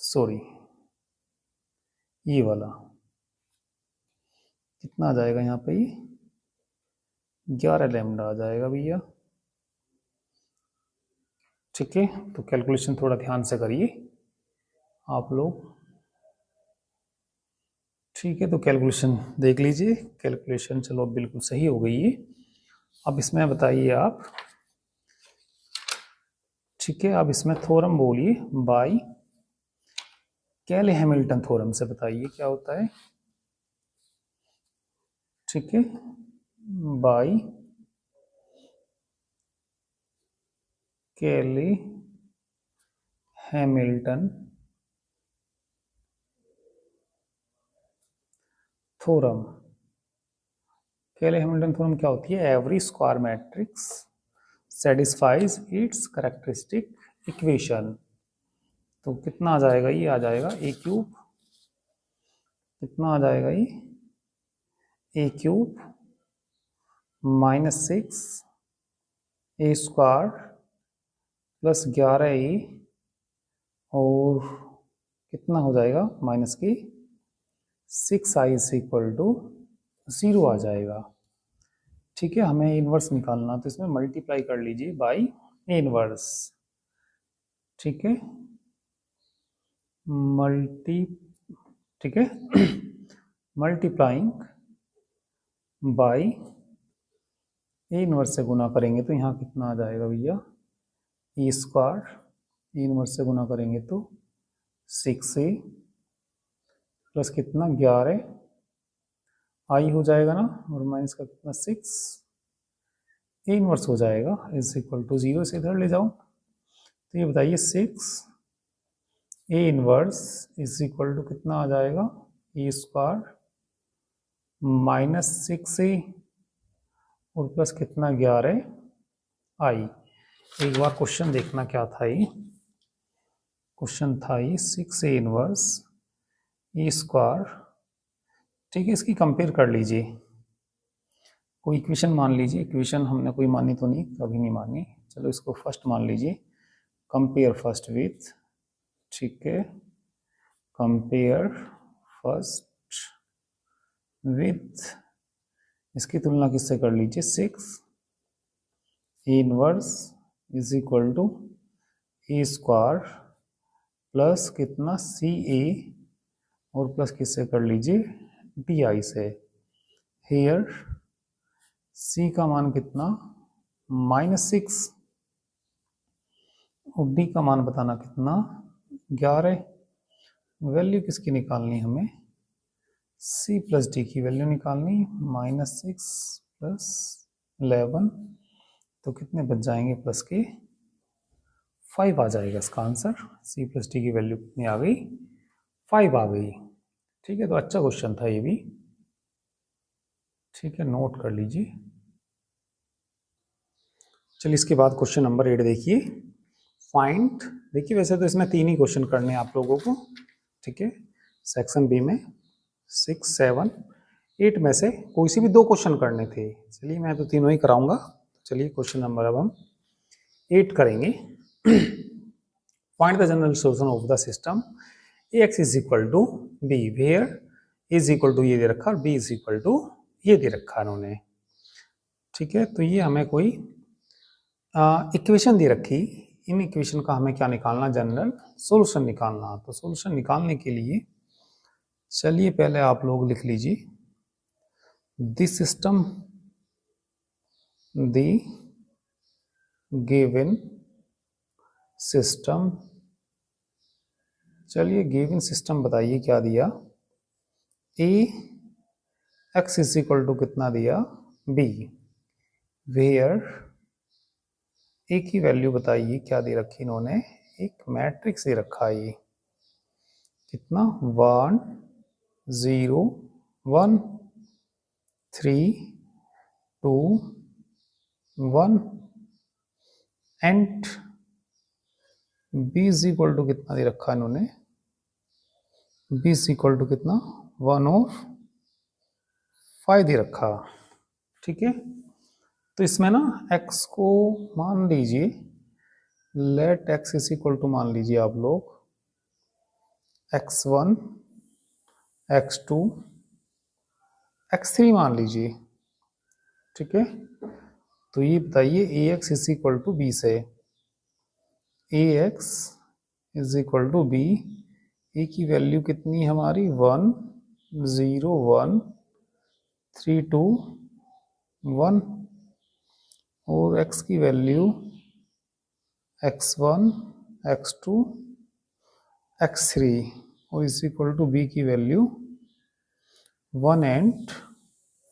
सॉरी ये वाला कितना आ जाएगा यहाँ पे, ये 11 लैम्डा आ जाएगा भैया, ठीक है। तो कैलकुलेशन थोड़ा ध्यान से करिए आप लोग, ठीक है। तो कैलकुलेशन देख लीजिए, कैलकुलेशन चलो अब बिल्कुल सही हो गई है। अब इसमें बताइए आप, ठीक है। अब इसमें थ्योरम बोलिए बाय कैले हैमिल्टन थ्योरम से, बताइए क्या होता है, ठीक है। बाय कैले हैमिल्टन थ्योरम। कैले हैमिल्टन थ्योरम क्या होती है, every square matrix satisfies it's characteristic equation. तो कितना आ जाएगा, ये आ जाएगा ए क्यूब, कितना आ जाएगा ये ए क्यूब -6 ए स्क्वायर प्लस 11 ए, और कितना हो जाएगा माइनस की 6i इज इक्वल टू 0 आ जाएगा, ठीक है। हमें इनवर्स निकालना, तो इसमें मल्टीप्लाई कर लीजिए बाय इनवर्स, ठीक है। ठीक है मल्टीप्लाइंग बाय ए इनवर्स से गुना करेंगे, तो यहाँ कितना आ जाएगा भैया, ए स्क्वायर, ए इनवर्स से गुना करेंगे तो 6a प्लस कितना 11 आई हो जाएगा ना, और माइनस का कितना 6 ए इनवर्स हो जाएगा इज इक्वल टू 0, से इधर ले जाओ। तो ये बताइए 6 A inverse is equal to कितना आ जाएगा, ए स्क्वायर -6a और प्लस कितना 11 आई। एक बार क्वेश्चन देखना क्या था, ये क्वेश्चन था ये 6a इनवर्स ए स्क्वायर, ठीक है। इसकी कंपेयर कर लीजिए, कोई इक्वेशन मान लीजिए, इक्वेशन हमने कोई मानी तो नहीं, कभी नहीं मानी, चलो इसको फर्स्ट मान लीजिए, कंपेयर फर्स्ट विथ, ठीक है। कंपेयर फर्स्ट विथ, इसकी तुलना किससे कर लीजिए, 6 A inverse is equal to A square plus कितना सी ए, और प्लस किससे कर लीजिए डी आई से। हेयर सी का मान कितना -6 और डी का मान बताना कितना 11। वैल्यू किसकी निकालनी हमें, सी प्लस डी की वैल्यू निकालनी, -6 प्लस 11, तो कितने बच जाएंगे प्लस के 5 आ जाएगा इसका आंसर। सी प्लस डी की वैल्यू कितनी आ गई, 5 आ गई, ठीक है। तो अच्छा क्वेश्चन था ये भी, ठीक है, नोट कर लीजिए। चलिए इसके बाद क्वेश्चन नंबर 8 देखिए, फाइंड। देखिए वैसे तो इसमें 3 ही क्वेश्चन करने हैं आप लोगों को, ठीक है। सेक्शन बी में 6, 7, 8 में से कोई सी भी 2 क्वेश्चन करने थे, चलिए मैं तो तीनों ही कराऊंगा। चलिए क्वेश्चन नंबर अब हम 8 करेंगे। Find the general solution of the system ax is equal to B, where is equal to ये दे रखा और b इज इक्वल टू ये दे रखा उन्होंने, ठीक है। तो ये हमें कोई इक्वेशन दे रखी, इन इक्वेशन का हमें क्या निकालना, जनरल सॉल्यूशन निकालना। तो सॉल्यूशन निकालने के लिए चलिए पहले आप लोग लिख लीजिए, this system the given system चलिए गिवन सिस्टम बताइए क्या दिया। ए एक्स इज इक्वल टू कितना दिया, बी, वेयर ए की वैल्यू बताइए क्या दे रखी इन्होंने, एक मैट्रिक्स दे रखा है ये, कितना 1 0 1 3 2 1 and B is equal to कितना दे रखा है इन्होंने, बी इज इक्वल टू कितना 1 और 5 दे रखा। ठीक है, तो इसमें ना x को मान लीजिए, let x is equal to मान लीजिए आप लोग x1 x2 x3 मान लीजिए। ठीक है, तो ये बताइए ax is equal to B से, ax is equal to B, A की वैल्यू कितनी है हमारी 1 0 1 3 2 1 और x की वैल्यू x1 x2 x3 और इज इक्वल टू बी की वैल्यू 1 एंड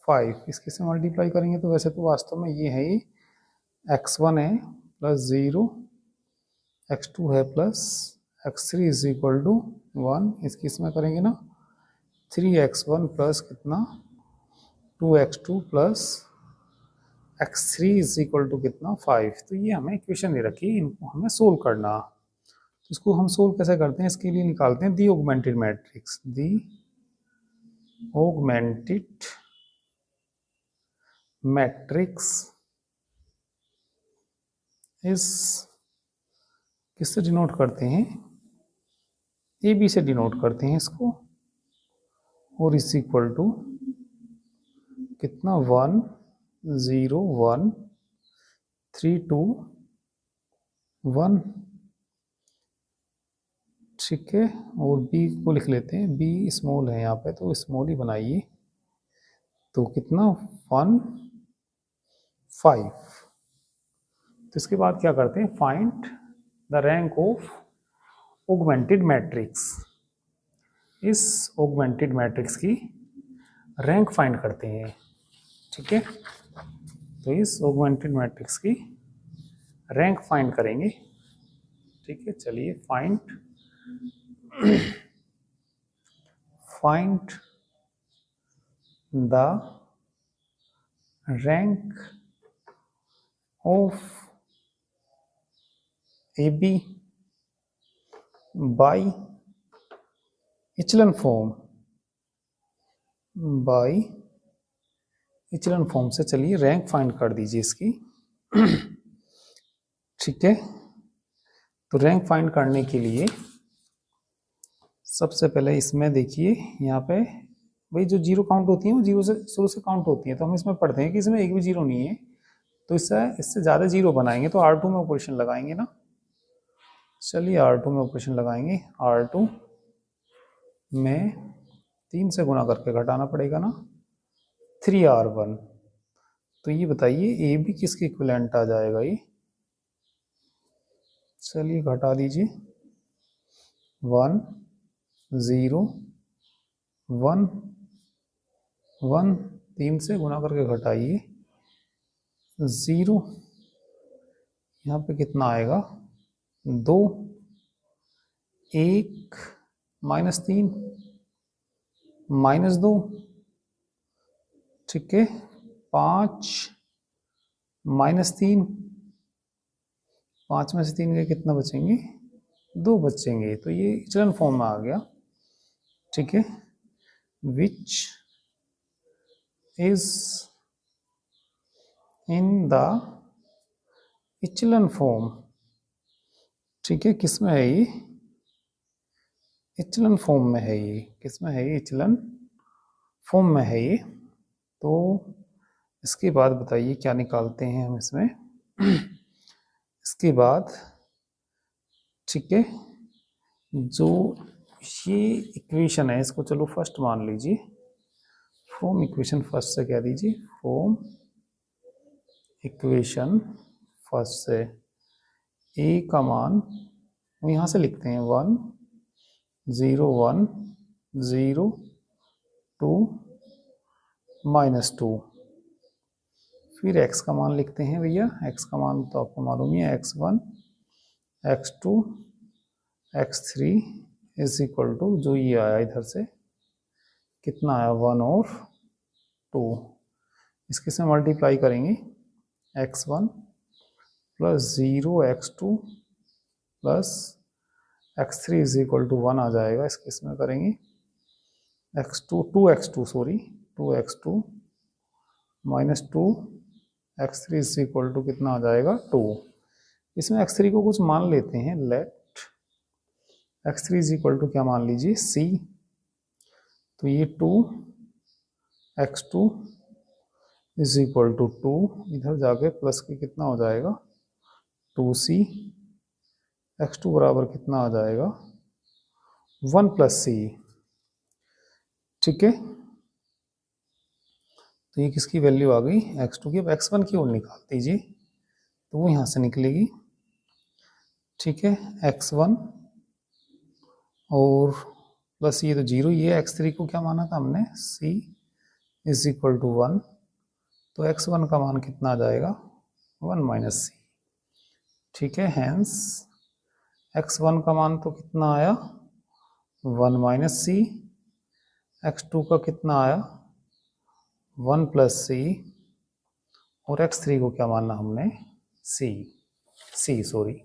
5। इसके से मल्टीप्लाई करेंगे तो वैसे तो वास्तव में ये है ही x1 है प्लस 0, x2 है plus x3 is equal to 1। इसकी इसमें करेंगे ना 3x1 प्लस कितना 2x2 plus x3 is equal to कितना 5। तो ये हमें इक्वेशन दे रखी, इनको हमें सोल्व करना। तो इसको हम सोल्व कैसे करते हैं, इसके लिए निकालते हैं दी ऑगमेंटेड मैट्रिक्स, दी ऑगमेंटेड मैट्रिक्स इस किससे डिनोट करते हैं, ए बी से डिनोट करते हैं इसको, और इज इक्वल टू कितना 1 0 1 3 2 1। ठीक है, और बी को लिख लेते हैं, बी स्मॉल है यहाँ पे तो स्मॉल ही बनाइए, तो कितना 1 5। तो इसके बाद क्या करते हैं, find the rank of augmented matrix. इस ऑगमेंटेड मैट्रिक्स की रैंक फाइंड करते हैं। ठीक है, तो इस ऑगमेंटेड मैट्रिक्स की रैंक फाइंड करेंगे। ठीक है, चलिए find find the rank of A B by echelon form, by echelon form से चलिए रैंक फाइंड कर दीजिए इसकी। ठीक है, तो रैंक फाइंड करने के लिए सबसे पहले इसमें देखिए, यहाँ पे भाई जो जीरो काउंट होती है वो जीरो से शुरू से काउंट होती है, तो हम इसमें पढ़ते हैं कि इसमें एक भी जीरो नहीं है, तो इससे ज़्यादा जीरो बनाएंगे तो R2 में ऑपरेशन लगाएंगे ना। चलिए R2 में ऑपरेशन लगाएंगे, R2 में 3 से गुना करके घटाना पड़ेगा ना 3R1। तो ये बताइए ए बी किसके इक्विवेलेंट आ जाएगा ये, चलिए घटा दीजिए 1 0 1 1 3 से गुना करके घटाइए 0, यहाँ पे कितना आएगा 2 1 -3 -2। ठीक है, 5 -3, 5 में से 3 के कितना बचेंगे 2 बचेंगे, तो ये इचलन फॉर्म में आ गया। ठीक है, which is in the echelon form. ठीक है, किस में है ये, इचलन फॉर्म में है ये, किस में है ये, इचलन फॉर्म में है ये। तो इसके बाद बताइए क्या निकालते हैं हम इसमें। इसके बाद ठीक है, जो ये इक्वेशन है इसको चलो फर्स्ट मान लीजिए, फ्रॉम इक्वेशन फर्स्ट से कह दीजिए, फ्रॉम इक्वेशन फर्स्ट से ए का मान यहाँ से लिखते हैं 1 0 1 0 2 -2। फिर x का मान लिखते हैं भैया। x का मान तो आपको मालूम ही है, x1 x2 x3 is equal to, जो ये आया इधर से कितना आया 1 और 2, इसके से मल्टीप्लाई करेंगे x1 plus 0 x2 plus x3 is equal to 1 आ जाएगा। इसके इसमें करेंगे x2 2x2 sorry 2x2 -2 x3 is equal to कितना आ जाएगा 2। इसमें x3 को कुछ मान लेते हैं, late x3 is equal to क्या मान लीजिए c। तो ये 2 x2 इज इक्वल टू 2, इधर जाके प्लस के कितना हो जाएगा 2c, x2 बराबर कितना आ जाएगा 1 + c। ठीक है, तो ये किसकी वैल्यू आ गई x2 की। अब x1 की ओर निकाल दीजिए तो वो यहाँ से निकलेगी। ठीक है, x1 और प्लस ये तो 0, ये x3 को क्या माना था हमने c इज इक्वल टू 1, तो x1 का मान कितना आ जाएगा 1 - c। ठीक है, हैंस x1 का मान तो कितना आया 1 - c, x2 का कितना आया 1 + c, और x3 को क्या मानना हमने c सॉरी।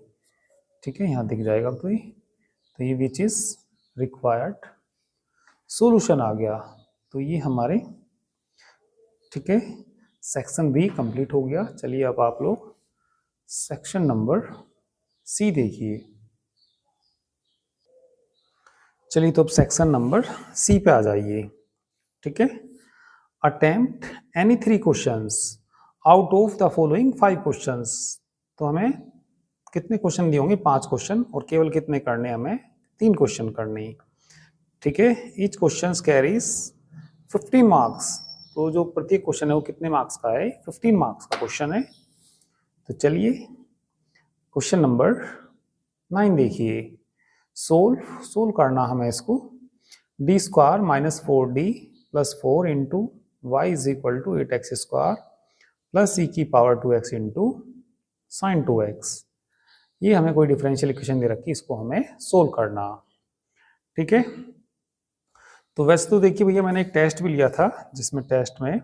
ठीक है, यहाँ दिख जाएगा तो ये विच इज रिक्वायर्ड सॉल्यूशन आ गया। तो ये हमारे, ठीक है, सेक्शन बी कंप्लीट हो गया। चलिए अब आप लोग सेक्शन नंबर सी देखिए। चलिए तो अब सेक्शन नंबर सी पे आ जाइए। ठीक है, attempt any 3 questions out of the following 5 questions. तो हमें कितने क्वेश्चन दिए होंगे 5 क्वेश्चन, और केवल कितने करने हमें 3 क्वेश्चन करने। ठीक है, ईच क्वेश्चन कैरीज 15 मार्क्स। तो जो प्रत्येक क्वेश्चन है वो कितने मार्क्स का है 15 मार्क्स का क्वेश्चन है। तो चलिए क्वेश्चन नंबर 9 देखिए। सोल्व करना हमें इसको। d² - 4d + 4 × y = 8x² + e⁻² 2x × sin 2x। ये हमें कोई डिफरेंशियल इक्वेशन दे रखी है, इसको हमें सोल्व करना। ठीक है, तो वैसे तो देखिए भैया मैंने एक टेस्ट भी लिया था, जिसमें टेस्ट में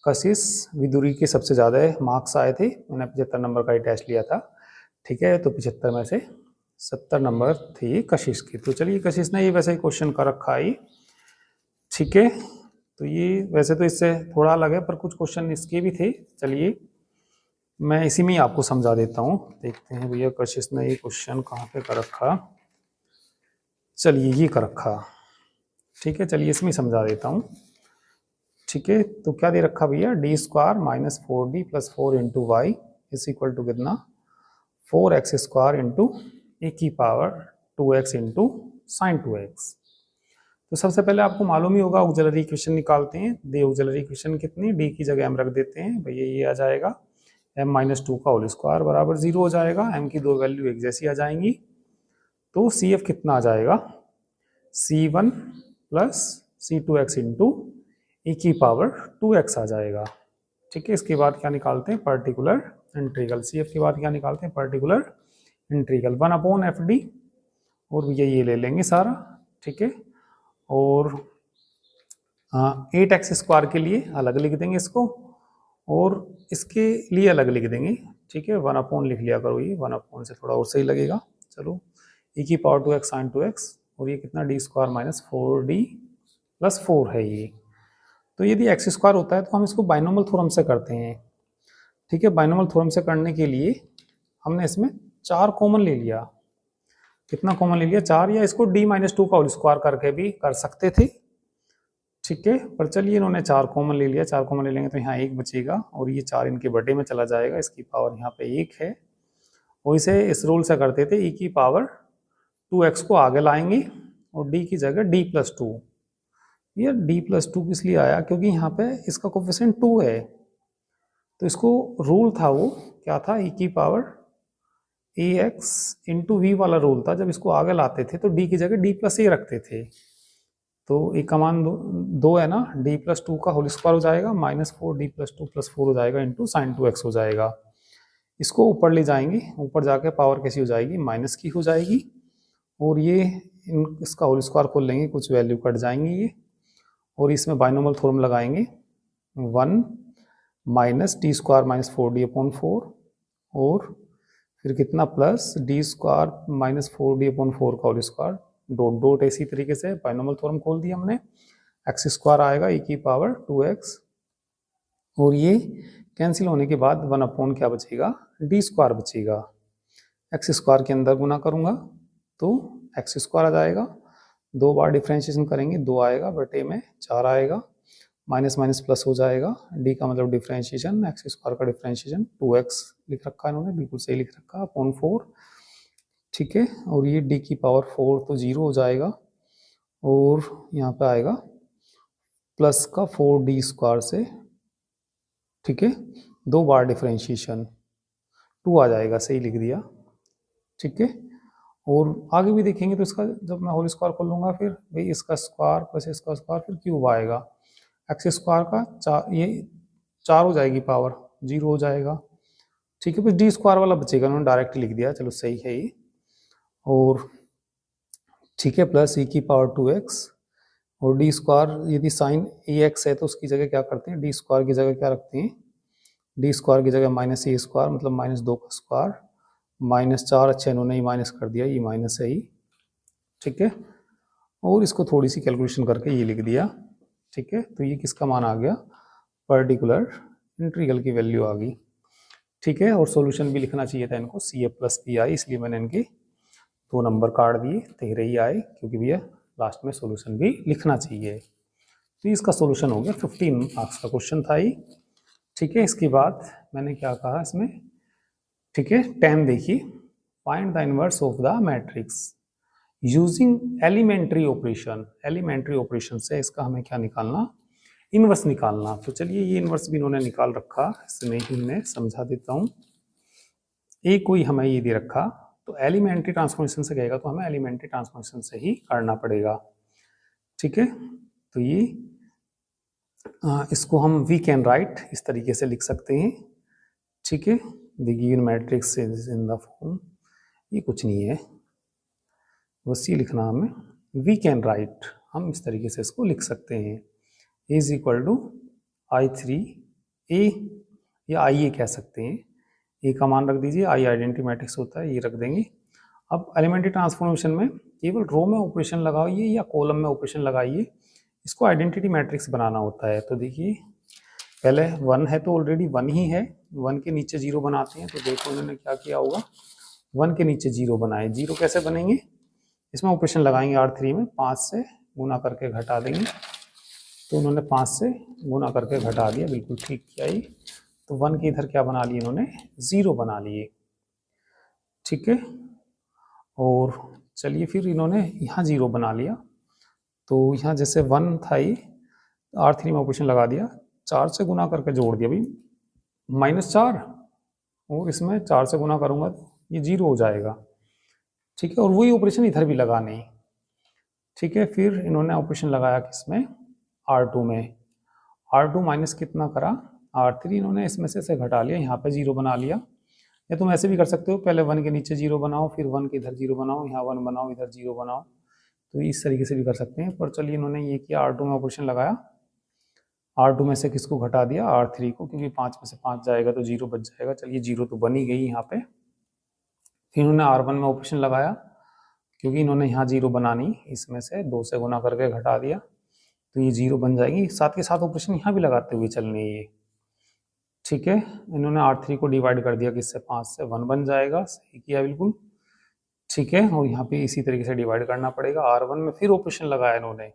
कशिश विदुरी के सबसे ज़्यादा मार्क्स आए थे। मैंने 75 नंबर का ही टेस्ट लिया था। ठीक है, तो 75 में से 70 नंबर थे कशिश की। तो चलिए कशिश ने ये वैसे ही क्वेश्चन कर रखा है। ठीक है, तो ये वैसे तो इससे थोड़ा अलग है, पर कुछ क्वेश्चन इसके भी थे। चलिए मैं इसी में ही आपको समझा देता हूँ। देखते हैं भैया कशिश ने ये क्वेश्चन कहाँ पे कर रखा। चलिए ये कर रखा। ठीक है, चलिए इसमें समझा देता हूँ। ठीक है, तो क्या दे रखा भैया d² - 4d + 4 × y = कितना 4x² × e⁻² × sin 2x। तो सबसे पहले आपको मालूम ही होगा ऑक्सिलरी इक्वेशन निकालते हैं। दे ऑक्सिलरी इक्वेशन कितनी, d की जगह m रख देते हैं भैया, ये आ जाएगा m - 2 का होल स्क्वायर बराबर 0 हो जाएगा। m की 2 वैल्यू एक जैसी आ जाएंगी। तो CF कितना आ जाएगा C1 + C2x × e⁻²x आ जाएगा। ठीक है, इसके बाद क्या निकालते हैं पर्टिकुलर इंटीग्रल। CF के बाद क्या निकालते हैं पर्टिकुलर इंटीग्रल 1/FD, और भैया ये ले लेंगे सारा। ठीक है, और 8x² के लिए अलग लिख देंगे इसको, और इसके लिए अलग लिख देंगे। ठीक है, 1/ लिख लिया करो, ये 1/ से थोड़ा और सही लगेगा। चलो e⁻²x sin 2x, और ये कितना d² - 4d + 4 है ये। तो यदि x² होता है तो हम इसको बाइनोमियल थ्योरम से करते हैं। ठीक है, बाइनोमियल थ्योरम से करने के लिए हमने इसमें 4 कॉमन ले लिया। कितना कॉमन ले लिया 4, या इसको d - 2 का होल स्क्वायर करके भी कर सकते थे। ठीक है, पर चलिए इन्होंने 4 कॉमन ले लिया। 4 कॉमन ले लेंगे तो यहाँ 1 बचेगा, और ये 4 इनके बटे में चला जाएगा। इसकी पावर यहाँ पे 1 है, और इसे इस रूल से करते थे e⁻²x को आगे लाएंगे और d की जगह d + 2। ये d + 2 किस लिए आया, क्योंकि यहाँ पे इसका कोफिशिएंट 2 है। तो इसको रूल था वो क्या था, e⁻² A X into V वाला रूल था, जब इसको आगे लाते थे तो डी की जगह डी प्लस ए रखते थे। तो ए का मान दो है ना, डी प्लस टू का होल स्क्वायर हो जाएगा माइनस 4 डी प्लस 2 प्लस 4 हो जाएगा इंटू साइन 2x हो जाएगा। इसको ऊपर ले जाएंगे, ऊपर जाके पावर कैसी हो जाएगी, माइनस की हो जाएगी। और ये इसका होल स्क्वायर खोल लेंगे, कुछ वैल्यू कट जाएंगी ये, और इसमें बाइनोमियल थ्योरम लगाएंगे 1 minus D square minus 4d upon 4, और फिर कितना plus D square minus 4d upon 4 का होल स्क्वायर, डॉट डॉट इसी तरीके से बाइनोमियल थ्योरम खोल दिया हमने। एक्स स्क्वायर आएगा e की पावर 2x, और ये कैंसिल होने के बाद 1 अपॉन क्या बचेगा, डी स्क्वायर बचेगा। एक्स स्क्वायर के अंदर गुना करूंगा तो एक्स स्क्वायर आ जाएगा, 2 बार डिफ्रेंशिएशन करेंगे 2 आएगा, बटे में 4 आएगा, माइनस माइनस प्लस हो जाएगा, डी का मतलब डिफ्रेंशिएशन, एक्स स्क्वायर का डिफ्रेंशिएशन 2x लिख रखा है इन्होंने, बिल्कुल सही लिख रखा अपॉन 4, ठीक है। और ये डी की पावर 4 तो 0 हो जाएगा, और यहाँ पे आएगा प्लस का 4d स्क्वायर से, ठीक है, 2 बार डिफ्रेंशिएशन 2 आ जाएगा, सही लिख दिया, ठीक है। और आगे भी देखेंगे तो इसका जब मैं होल स्क्वायर खोल लूँगा, फिर भाई इसका स्क्वायर प्लस इसका स्क्वायर फिर क्यूब आएगा, एक्स स्क्वायर का ये 4 हो जाएगी पावर, 0 हो जाएगा, ठीक है। फिर डी स्क्वायर वाला बचेगा, उन्होंने डायरेक्ट लिख दिया, चलो सही है ये, और ठीक है, प्लस e की पावर 2x, और डी स्क्वायर यदि साइन ए एक्स है तो उसकी जगह क्या करते हैं, डी स्क्वायर की जगह क्या रखते हैं, डी स्क्वायर की जगह माइनस ए स्क्वायर, मतलब माइनस 2 का स्क्वायर, माइनस 4, अच्छा इन्होंने ही माइनस कर दिया, ये माइनस है ही, ठीक है। और इसको थोड़ी सी कैलकुलेशन करके ये लिख दिया, ठीक है। तो ये किसका मान आ गया, पर्टिकुलर इंटीग्रल की वैल्यू आ गई, ठीक है। और सॉल्यूशन भी लिखना चाहिए था इनको, सी ए प्लस पी आई, इसलिए मैंने इनके 2 नंबर काट दिए, 13 ही आए, क्योंकि भैया लास्ट में सॉल्यूशन भी लिखना चाहिए। तो इसका सॉल्यूशन हो गया, 15 मार्क्स का क्वेश्चन था ये, ठीक है। इसके बाद मैंने क्या कहा इसमें, ठीक है, 10 देखिए, find the inverse of the matrix using elementary operation. Elementary operation से इसका हमें क्या निकालना, इनवर्स निकालना। तो चलिए ये इनवर्स भी इन्होंने निकाल रखा, इसमें ही मैं समझा देता हूँ। एक कोई हमें ये दे रखा, तो एलिमेंट्री ट्रांसफॉर्मेशन से कहेगा तो हमें एलिमेंट्री ट्रांसफॉर्मेशन से ही करना पड़ेगा, ठीक है। तो ये इसको हम वी कैन राइट इस तरीके से लिख सकते हैं, ठीक है। The given matrix is in the form, ये कुछ नहीं है, बस ये लिखना हमें, वी कैन राइट, हम इस तरीके से इसको लिख सकते हैं, इज इक्वल टू I3 ए, या आई ए कह सकते हैं, ए का मान रख दीजिए, आई आइडेंटिटी मैट्रिक्स होता है, ये रख देंगे। अब एलिमेंट्री ट्रांसफॉर्मेशन में केवल रो में ऑपरेशन लगाइए या कॉलम में ऑपरेशन लगाइए, इसको आइडेंटिटी मैट्रिक्स बनाना होता है। तो देखिए पहले 1 है तो ऑलरेडी 1 ही है, 1 के नीचे 0 बनाते हैं, तो देखो उन्होंने क्या किया होगा, 1 के नीचे 0 बनाए। 0 कैसे बनेंगे, इसमें ऑपरेशन लगाएंगे R3 में, 5 से गुना करके घटा देंगे, तो उन्होंने 5 से गुना करके घटा दिया, बिल्कुल ठीक किया ये। तो 1 के इधर क्या बना लिए इन्होंने, 0 बना लिए, ठीक है। और चलिए फिर इन्होंने यहाँ 0 बना लिया, तो यहाँ जैसे 1 था ये, R3 में ऑपरेशन लगा दिया, 4 से गुना करके जोड़ दिया भाई, -4, और इसमें 4 से गुना करूँगा तो ये 0 हो जाएगा, ठीक है। और वही ऑपरेशन इधर भी लगाने, ठीक है। फिर इन्होंने ऑपरेशन लगाया किसमें, R2 में, R2 माइनस कितना करा, R3, इन्होंने इसमें से घटा लिया, यहाँ पे 0 बना लिया। या तुम ऐसे भी कर सकते हो, पहले 1 के नीचे 0 बनाओ, फिर 1 के इधर 0 बनाओ, यहाँ 1 बनाओ, इधर 0 बनाओ, तो इस तरीके से भी कर सकते हैं। पर चलिए इन्होंने ये किया, R2 में ऑपरेशन लगाया, R2 में से किसको घटा दिया, R3 को, क्योंकि 5 में से 5 जाएगा तो 0 बच जाएगा, चलिए 0 तो बन ही गई यहाँ पे। फिर इन्होंने R1 में ऑपरेशन लगाया, क्योंकि इन्होंने यहाँ 0 बनानी, इसमें से 2 से गुना करके घटा दिया, तो ये 0 बन जाएगी। साथ के साथ ऑपरेशन यहाँ भी लगाते हुए चलनी है ये, ठीक है। इन्होंने R3 को डिवाइड कर दिया किससे, 5 से, 1 बन जाएगा, सही किया बिल्कुल, ठीक है। और यहाँ पे इसी तरीके से डिवाइड करना पड़ेगा। R1 में फिर ऑपरेशन लगाया इन्होंने,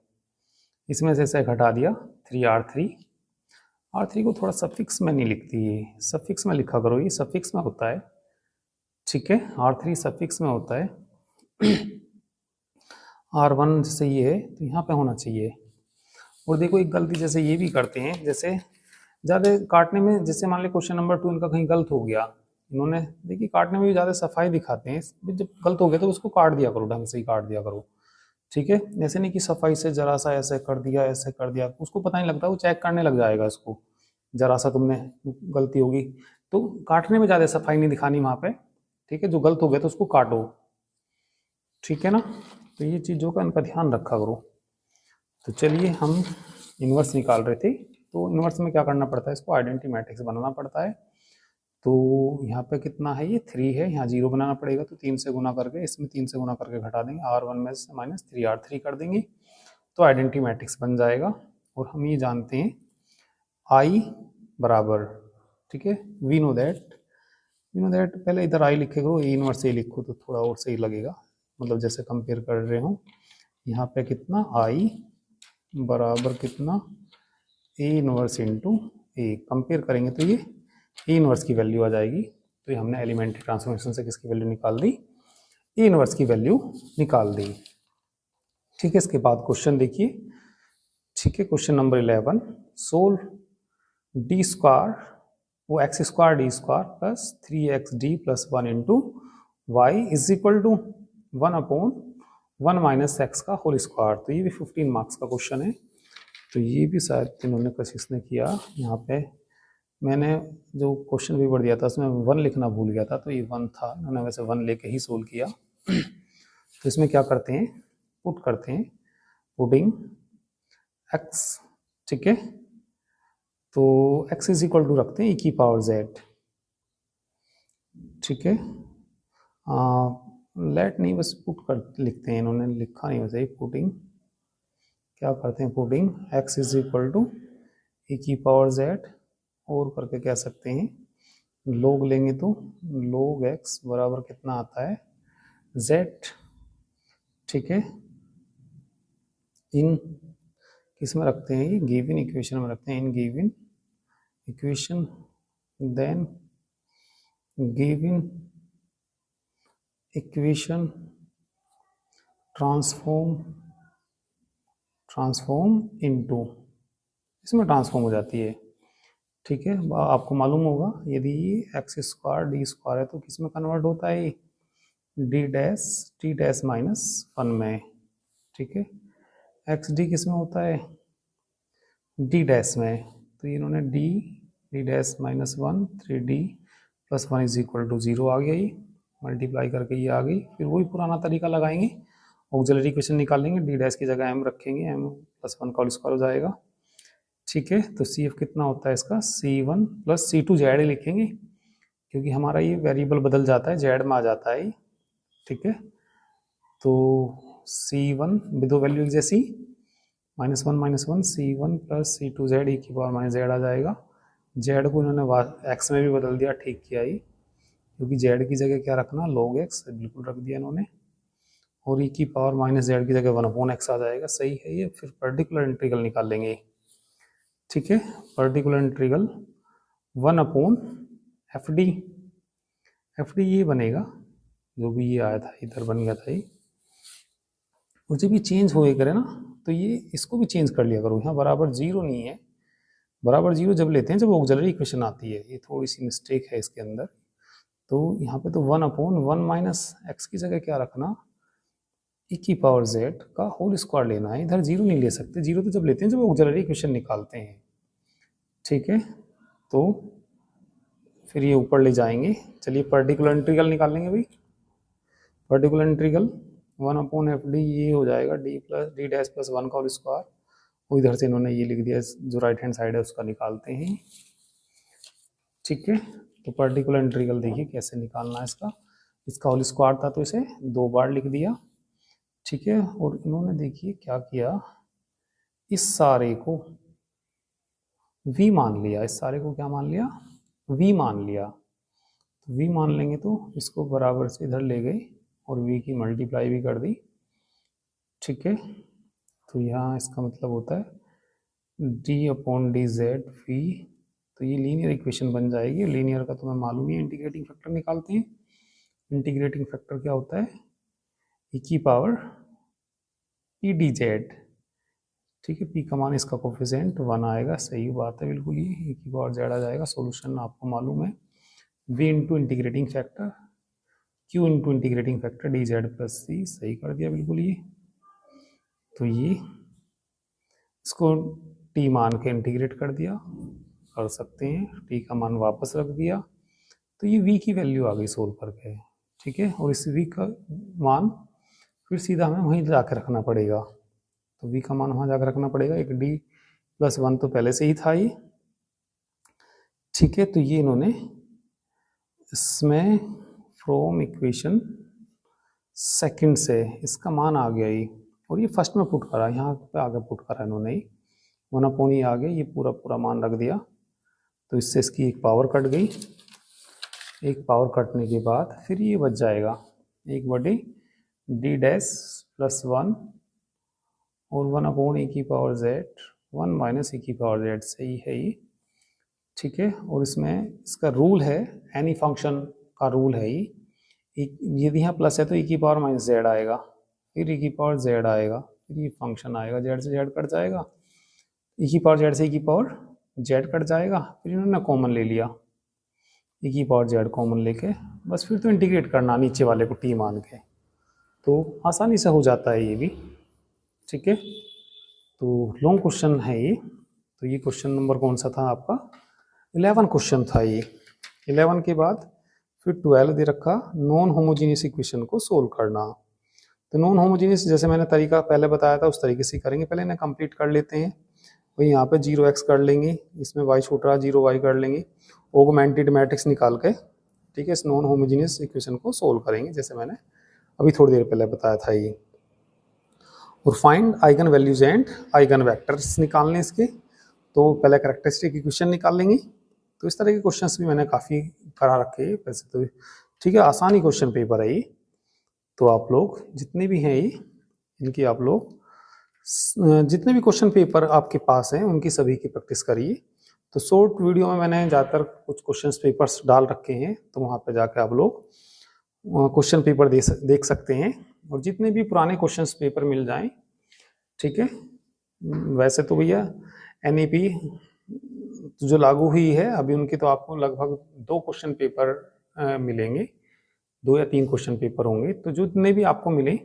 इसमें से घटा दिया 3R3, R3 को थोड़ा सफिक्स में नहीं लिखती है, सफिक्स में लिखा करो, ये सफिक्स में होता है, ठीक है। R3 सफिक्स में होता है, R1 जैसे ये है तो यहाँ पे होना चाहिए। और देखो एक गलती जैसे ये भी करते हैं, जैसे ज़्यादा काटने में, जैसे मान ली क्वेश्चन नंबर 2 इनका कहीं गलत हो गया, इन्होंने देखिए काटने में भी ज़्यादा सफाई दिखाते हैं, जब गलत हो गया तो उसको काट दिया करो, ढंग से ही काट दिया करो, ठीक है। ऐसे नहीं कि सफाई से जरा सा ऐसे कर दिया, ऐसे कर दिया, उसको पता नहीं लगता, वो चेक करने लग जाएगा इसको, जरा सा तुमने गलती होगी तो काटने में ज़्यादा सफाई नहीं दिखानी वहाँ पे, ठीक है। जो गलत हो गया तो उसको काटो, ठीक है ना। तो ये चीज़ों का इनका ध्यान रखा करो। तो चलिए हम इन्वर्स निकाल रहे थे, तो इन्वर्स में क्या करना पड़ता है, इसको आइडेंटिटी मैट्रिक्स बनाना पड़ता है। तो यहाँ पे कितना है, ये 3 है, यहाँ 0 बनाना पड़ेगा, तो 3 से गुना करके, इसमें 3 से गुना करके घटा देंगे, R1 में से माइनस 3R3 कर देंगे, तो आइडेंटिटी मैट्रिक्स बन जाएगा। और हम ये जानते हैं I बराबर, ठीक है, वी नो दैट पहले इधर I लिखे करो, ए इनवर्स ए लिखो तो थोड़ा और सही लगेगा, मतलब जैसे कंपेयर कर रहे हो। यहाँ पे कितना I बराबर कितना, A inverse into A, compare करेंगे तो ये ए इनवर्स की वैल्यू आ जाएगी। तो ये हमने एलिमेंट्री ट्रांसफॉर्मेशन से किसकी वैल्यू निकाल दी, ए इनवर्स की वैल्यू निकाल दी, ठीक है। इसके बाद क्वेश्चन देखिए, ठीक है, question number 11, solve D square, वो X square D square plus 3xd plus 1 into Y is equal to 1/1 minus X का होल स्क्वायर। तो ये भी 15 मार्क्स का क्वेश्चन है, तो ये भी शायद इन्होंने कोशिश ने किया। यहाँ पे मैंने जो क्वेश्चन पेपर दिया था उसमें 1 लिखना भूल गया था, तो ये 1 था, उन्होंने वैसे 1 लेके ही सोल्व किया। तो इसमें क्या करते हैं, पुट करते हैं, पुटिंग x, ठीक है, तो x इज इक्वल टू रखते हैं e की पावर z, ठीक है। लेट नहीं, बस पुट कर लिखते हैं, इन्होंने लिखा नहीं वैसे ही, पुटिंग क्या करते हैं, putting x is equal to e की पावर z, और करके कह सकते हैं log लेंगे तो log x बराबर कितना आता है z, ठीक है। इन किस में रखते हैं, ये गिवन इक्वेशन में रखते हैं, in given equation, then given equation transform into, इसमें ट्रांसफॉर्म हो जाती है, ठीक है। आपको मालूम होगा यदि एक्स स्क्वायर डी स्क्वायर है तो किस में कन्वर्ट होता है, डी डैश माइनस 1 में, ठीक है। एक्स डी किस में होता है, डी डैश में, तो इन्होंने D dash minus 1, 3d plus 1 is equal to 0 आ गया, ये मल्टीप्लाई करके ये आ गई। फिर वही पुराना तरीका लगाएंगे, ऑक्सिलरी इक्वेशन निकालेंगे, डी डैश की जगह m रखेंगे, m प्लस 1 का होल स्क्वायर हो जाएगा, ठीक है। तो सी एफ कितना होता है इसका, C1 प्लस C2 जेड लिखेंगे, क्योंकि हमारा ये वेरिएबल बदल जाता है, जेड में आ जाता है, ठीक है। तो C1 दो वैल्यू एक जैसी, -1 C1 plus C2 Z e की पावर माइनस जेड आ जाएगा। जेड को इन्होंने एक्स में भी बदल दिया, ठीक किया ही, क्योंकि जेड की जगह क्या रखना, log x बिल्कुल रख दिया इन्होंने, और e की पावर माइनस जेड की जगह 1/x आ जाएगा, सही है ये। फिर पर्टिकुलर इंटीग्रल निकाल लेंगे, ठीक है, पर्टिकुलर इंटीग्रल 1/fd, fd ये बनेगा, जो भी ये आया था इधर बन गया था ये, और जब ये चेंज हो करे ना तो ये इसको भी चेंज कर लिया करो, यहाँ बराबर 0 नहीं है, बराबर 0 जब लेते हैं जब ऑक्सिलरी इक्वेशन आती है, ये थोड़ी सी मिस्टेक है इसके अंदर। तो यहाँ पे तो 1/1 माइनस एक्स की जगह क्या रखना, e की पावर z का होल स्क्वायर लेना है, इधर 0 नहीं ले सकते, 0 तो जब लेते हैं जब ऑक्सिलरी इक्वेशन निकालते हैं, ठीक है। तो फिर ये ऊपर ले जाएंगे, चलिए पर्टिकुलर इंटीग्रल निकाल लेंगे भाई, पर्टिकुलर इंटीग्रल 1/fd ये हो जाएगा डी डैश प्लस 1 का होल स्क्वायर, और इधर से इन्होंने ये लिख दिया, जो राइट हैंड साइड है उसका निकालते हैं, ठीक है। तो पर्टिकुलर इंटीग्रल देखिए कैसे निकालना है इसका, इसका होल स्क्वायर था तो इसे 2 बार लिख दिया, ठीक है। और इन्होंने देखिए क्या किया, इस सारे को v मान लिया, इस सारे को क्या मान लिया, v मान लिया। तो v मान लेंगे तो इसको बराबर से इधर ले गए और v की मल्टीप्लाई भी कर दी, ठीक है। तो यहाँ इसका मतलब होता है d/dz v, तो ये लीनियर इक्वेशन बन जाएगी। लीनियर का तुम्हें मालूम ही है, इंटीग्रेटिंग फैक्टर निकालते हैं, इंटीग्रेटिंग फैक्टर क्या होता है, e की पावर p dz, ठीक है। p का मान इसका कोफिशिएंट 1 आएगा, सही बात है बिल्कुल, ये e की पावर z आ जाएगा। सॉल्यूशन आपको मालूम है, v into integrating factor q into integrating factor D Z plus C, सही कर दिया बिल्कुल ये। तो ये इसको t मान के इंटीग्रेट कर दिया, कर सकते हैं, t का मान वापस रख दिया, तो ये v की वैल्यू आ गई सोल्व करके, ठीक है। और इस v का मान फिर सीधा हमें वहीं जाकर रखना पड़ेगा, तो v का मान वहाँ जाकर रखना पड़ेगा, एक d प्लस 1 तो पहले से ही था ये, ठीक है। तो ये इन्होंने इसमें फ्रॉम इक्वेशन सेकंड से इसका मान आ गया ये, और ये फर्स्ट में पुट करा, यहाँ पे आगे पुट करा इन्होंने, 1/, ये आगे ये पूरा पूरा मान रख दिया, तो इससे इसकी एक पावर कट गई, एक पावर कटने के बाद फिर ये बच जाएगा 1/d डैश प्लस 1 और 1/e की पावर z 1 माइनस e की पावर z, सही है ये, ठीक है। और इसमें इसका रूल है, एनी फंक्शन का रूल है ये, यदि यहाँ प्लस है तो e की पावर माइनस z आएगा, फिर e की पावर z आएगा, फिर ये फंक्शन आएगा, z से z कट जाएगा, e की पावर z से e की पावर z कट जाएगा, फिर इन्होंने कॉमन ले लिया, e की पावर z कॉमन लेके बस फिर तो इंटीग्रेट करना नीचे वाले को t मान के, तो आसानी से हो जाता है ये भी, ठीक है। तो लॉन्ग क्वेश्चन है ये, तो ये क्वेश्चन नंबर कौन सा था आपका, 11 क्वेश्चन था ये। 11 के बाद फिर 12 दे रखा, नॉन होमोजीनियस इक्वेशन को सोल्व करना। तो नॉन होमोजीनियस जैसे मैंने तरीका पहले बताया था उस तरीके से करेंगे, पहले इन्हें कंप्लीट कर लेते हैं। वही यहाँ पे 0x कर लेंगे, इसमें y छूट रहा 0y कर लेंगे, ऑगमेंटेड मैट्रिक्स निकाल के, ठीक है, इस नॉन होमोजीनियस इक्वेशन को सोल्व करेंगे जैसे मैंने अभी थोड़ी देर पहले बताया था ये। और find eigen values and eigen vectors निकालने इसके, तो पहले कैरेक्टरिस्टिक इक्वेशन निकाल लेंगे। तो इस तरह के क्वेश्चंस भी मैंने काफ़ी करा रखे हैं वैसे तो, ठीक है, आसानी क्वेश्चन पेपर है ये। तो आप लोग जितने भी हैं ये, इनकी आप लोग जितने भी क्वेश्चन पेपर आपके पास हैं उनकी सभी की प्रैक्टिस करिए। तो शॉर्ट वीडियो में मैंने ज़्यादातर कुछ क्वेश्चन पेपर्स डाल रखे हैं, तो वहाँ पे जाके आप लोग क्वेश्चन पेपर देख सकते हैं, और जितने भी पुराने क्वेश्चन पेपर मिल जाएं, ठीक है। वैसे तो भैया NEP जो लागू हुई है अभी, उनकी तो आपको लगभग 2 क्वेश्चन पेपर मिलेंगे, 2 या 3 क्वेश्चन पेपर होंगे, तो जितने भी आपको मिले,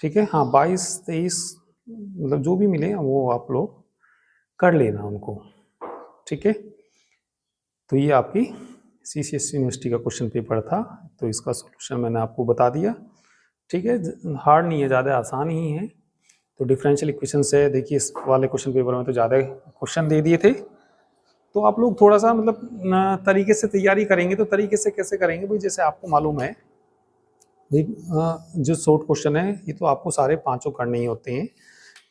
ठीक है, हाँ 22-23 मतलब जो भी मिले वो आप लोग कर लेना उनको, ठीक है। तो ये आपकी CCSE यूनिवर्सिटी का क्वेश्चन पेपर था, तो इसका सॉल्यूशन मैंने आपको बता दिया, ठीक है, हार्ड नहीं है, ज़्यादा आसान ही है। तो डिफरेंशियल इक्वेशन से देखिए, इस वाले क्वेश्चन पेपर में तो ज़्यादा क्वेश्चन दे दिए थे, तो आप लोग थोड़ा सा मतलब तरीके से तैयारी करेंगे। तो तरीके से कैसे करेंगे भाई, जैसे आपको मालूम है भाई, जो शॉर्ट क्वेश्चन है ये तो आपको सारे 5 करने ही होते हैं,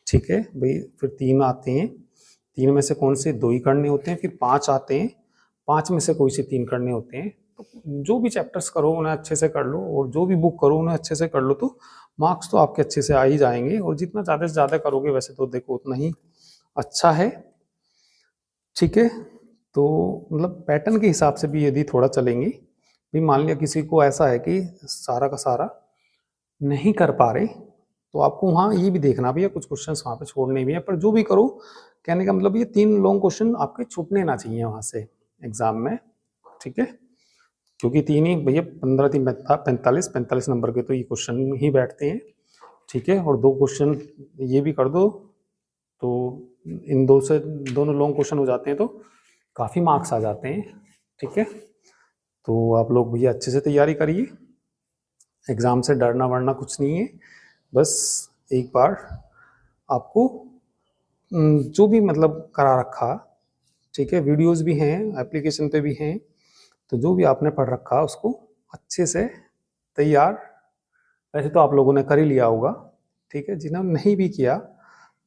ठीक है भाई। फिर 3 आते हैं, 3 में से कौन से 2 ही करने होते हैं, फिर 5 आते हैं, 5 में से कोई से 3 करने होते हैं। तो जो भी चैप्टर्स करो उन्हें अच्छे से कर लो, और जो भी बुक करो उन्हें अच्छे से कर लो, तो मार्क्स तो आपके अच्छे से आ ही जाएंगे। और जितना ज़्यादा से ज़्यादा करोगे वैसे तो देखो उतना ही अच्छा है, ठीक है। तो मतलब पैटर्न के हिसाब से भी यदि थोड़ा चलेंगे भी, मान लिया किसी को ऐसा है कि सारा का सारा नहीं कर पा रहे, तो आपको वहाँ ये भी देखना भी है, कुछ क्वेश्चंस वहाँ पे छोड़ने भी है। पर जो भी करो, कहने का मतलब ये 3 लॉन्ग क्वेश्चन आपके छूटने ना चाहिए वहाँ से एग्जाम में, ठीक है। क्योंकि 3 ही भैया 45 नंबर के तो ये क्वेश्चन ही बैठते हैं, ठीक है। और 2 क्वेश्चन ये भी कर दो, तो इन दोनों लॉन्ग क्वेश्चन हो जाते हैं, तो काफ़ी मार्क्स आ जाते हैं, ठीक है। तो आप लोग भैया अच्छे से तैयारी करिए, एग्ज़ाम से डरना वरना कुछ नहीं है। बस एक बार आपको जो भी मतलब करा रखा, ठीक है, वीडियोस भी हैं, एप्लीकेशन पे भी हैं, तो जो भी आपने पढ़ रखा उसको अच्छे से तैयार, वैसे तो आप लोगों ने कर ही लिया होगा, ठीक है। जिन्होंने नहीं भी किया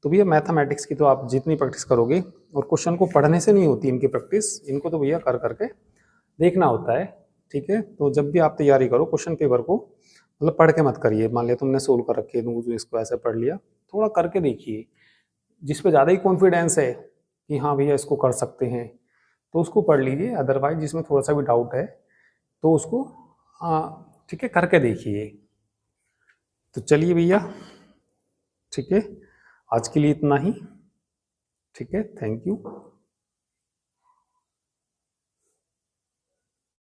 तो भैया मैथमेटिक्स की तो आप जितनी प्रैक्टिस करोगे, और क्वेश्चन को पढ़ने से नहीं होती इनकी प्रैक्टिस, इनको तो भैया कर करके देखना होता है, ठीक है। तो जब भी आप तैयारी करो क्वेश्चन पेपर को, मतलब पढ़ के मत करिए। मान लिया तुमने सोल्व कर रखे, तुम इसको ऐसे पढ़ लिया, थोड़ा करके देखिए। जिस पे ज़्यादा ही कॉन्फिडेंस है कि हाँ भैया इसको कर सकते हैं, तो उसको पढ़ लीजिए। अदरवाइज जिसमें थोड़ा सा भी डाउट है तो उसको ठीक है करके देखिए। तो चलिए भैया, ठीक है, आज के लिए इतना ही, ठीक है, थैंक यू।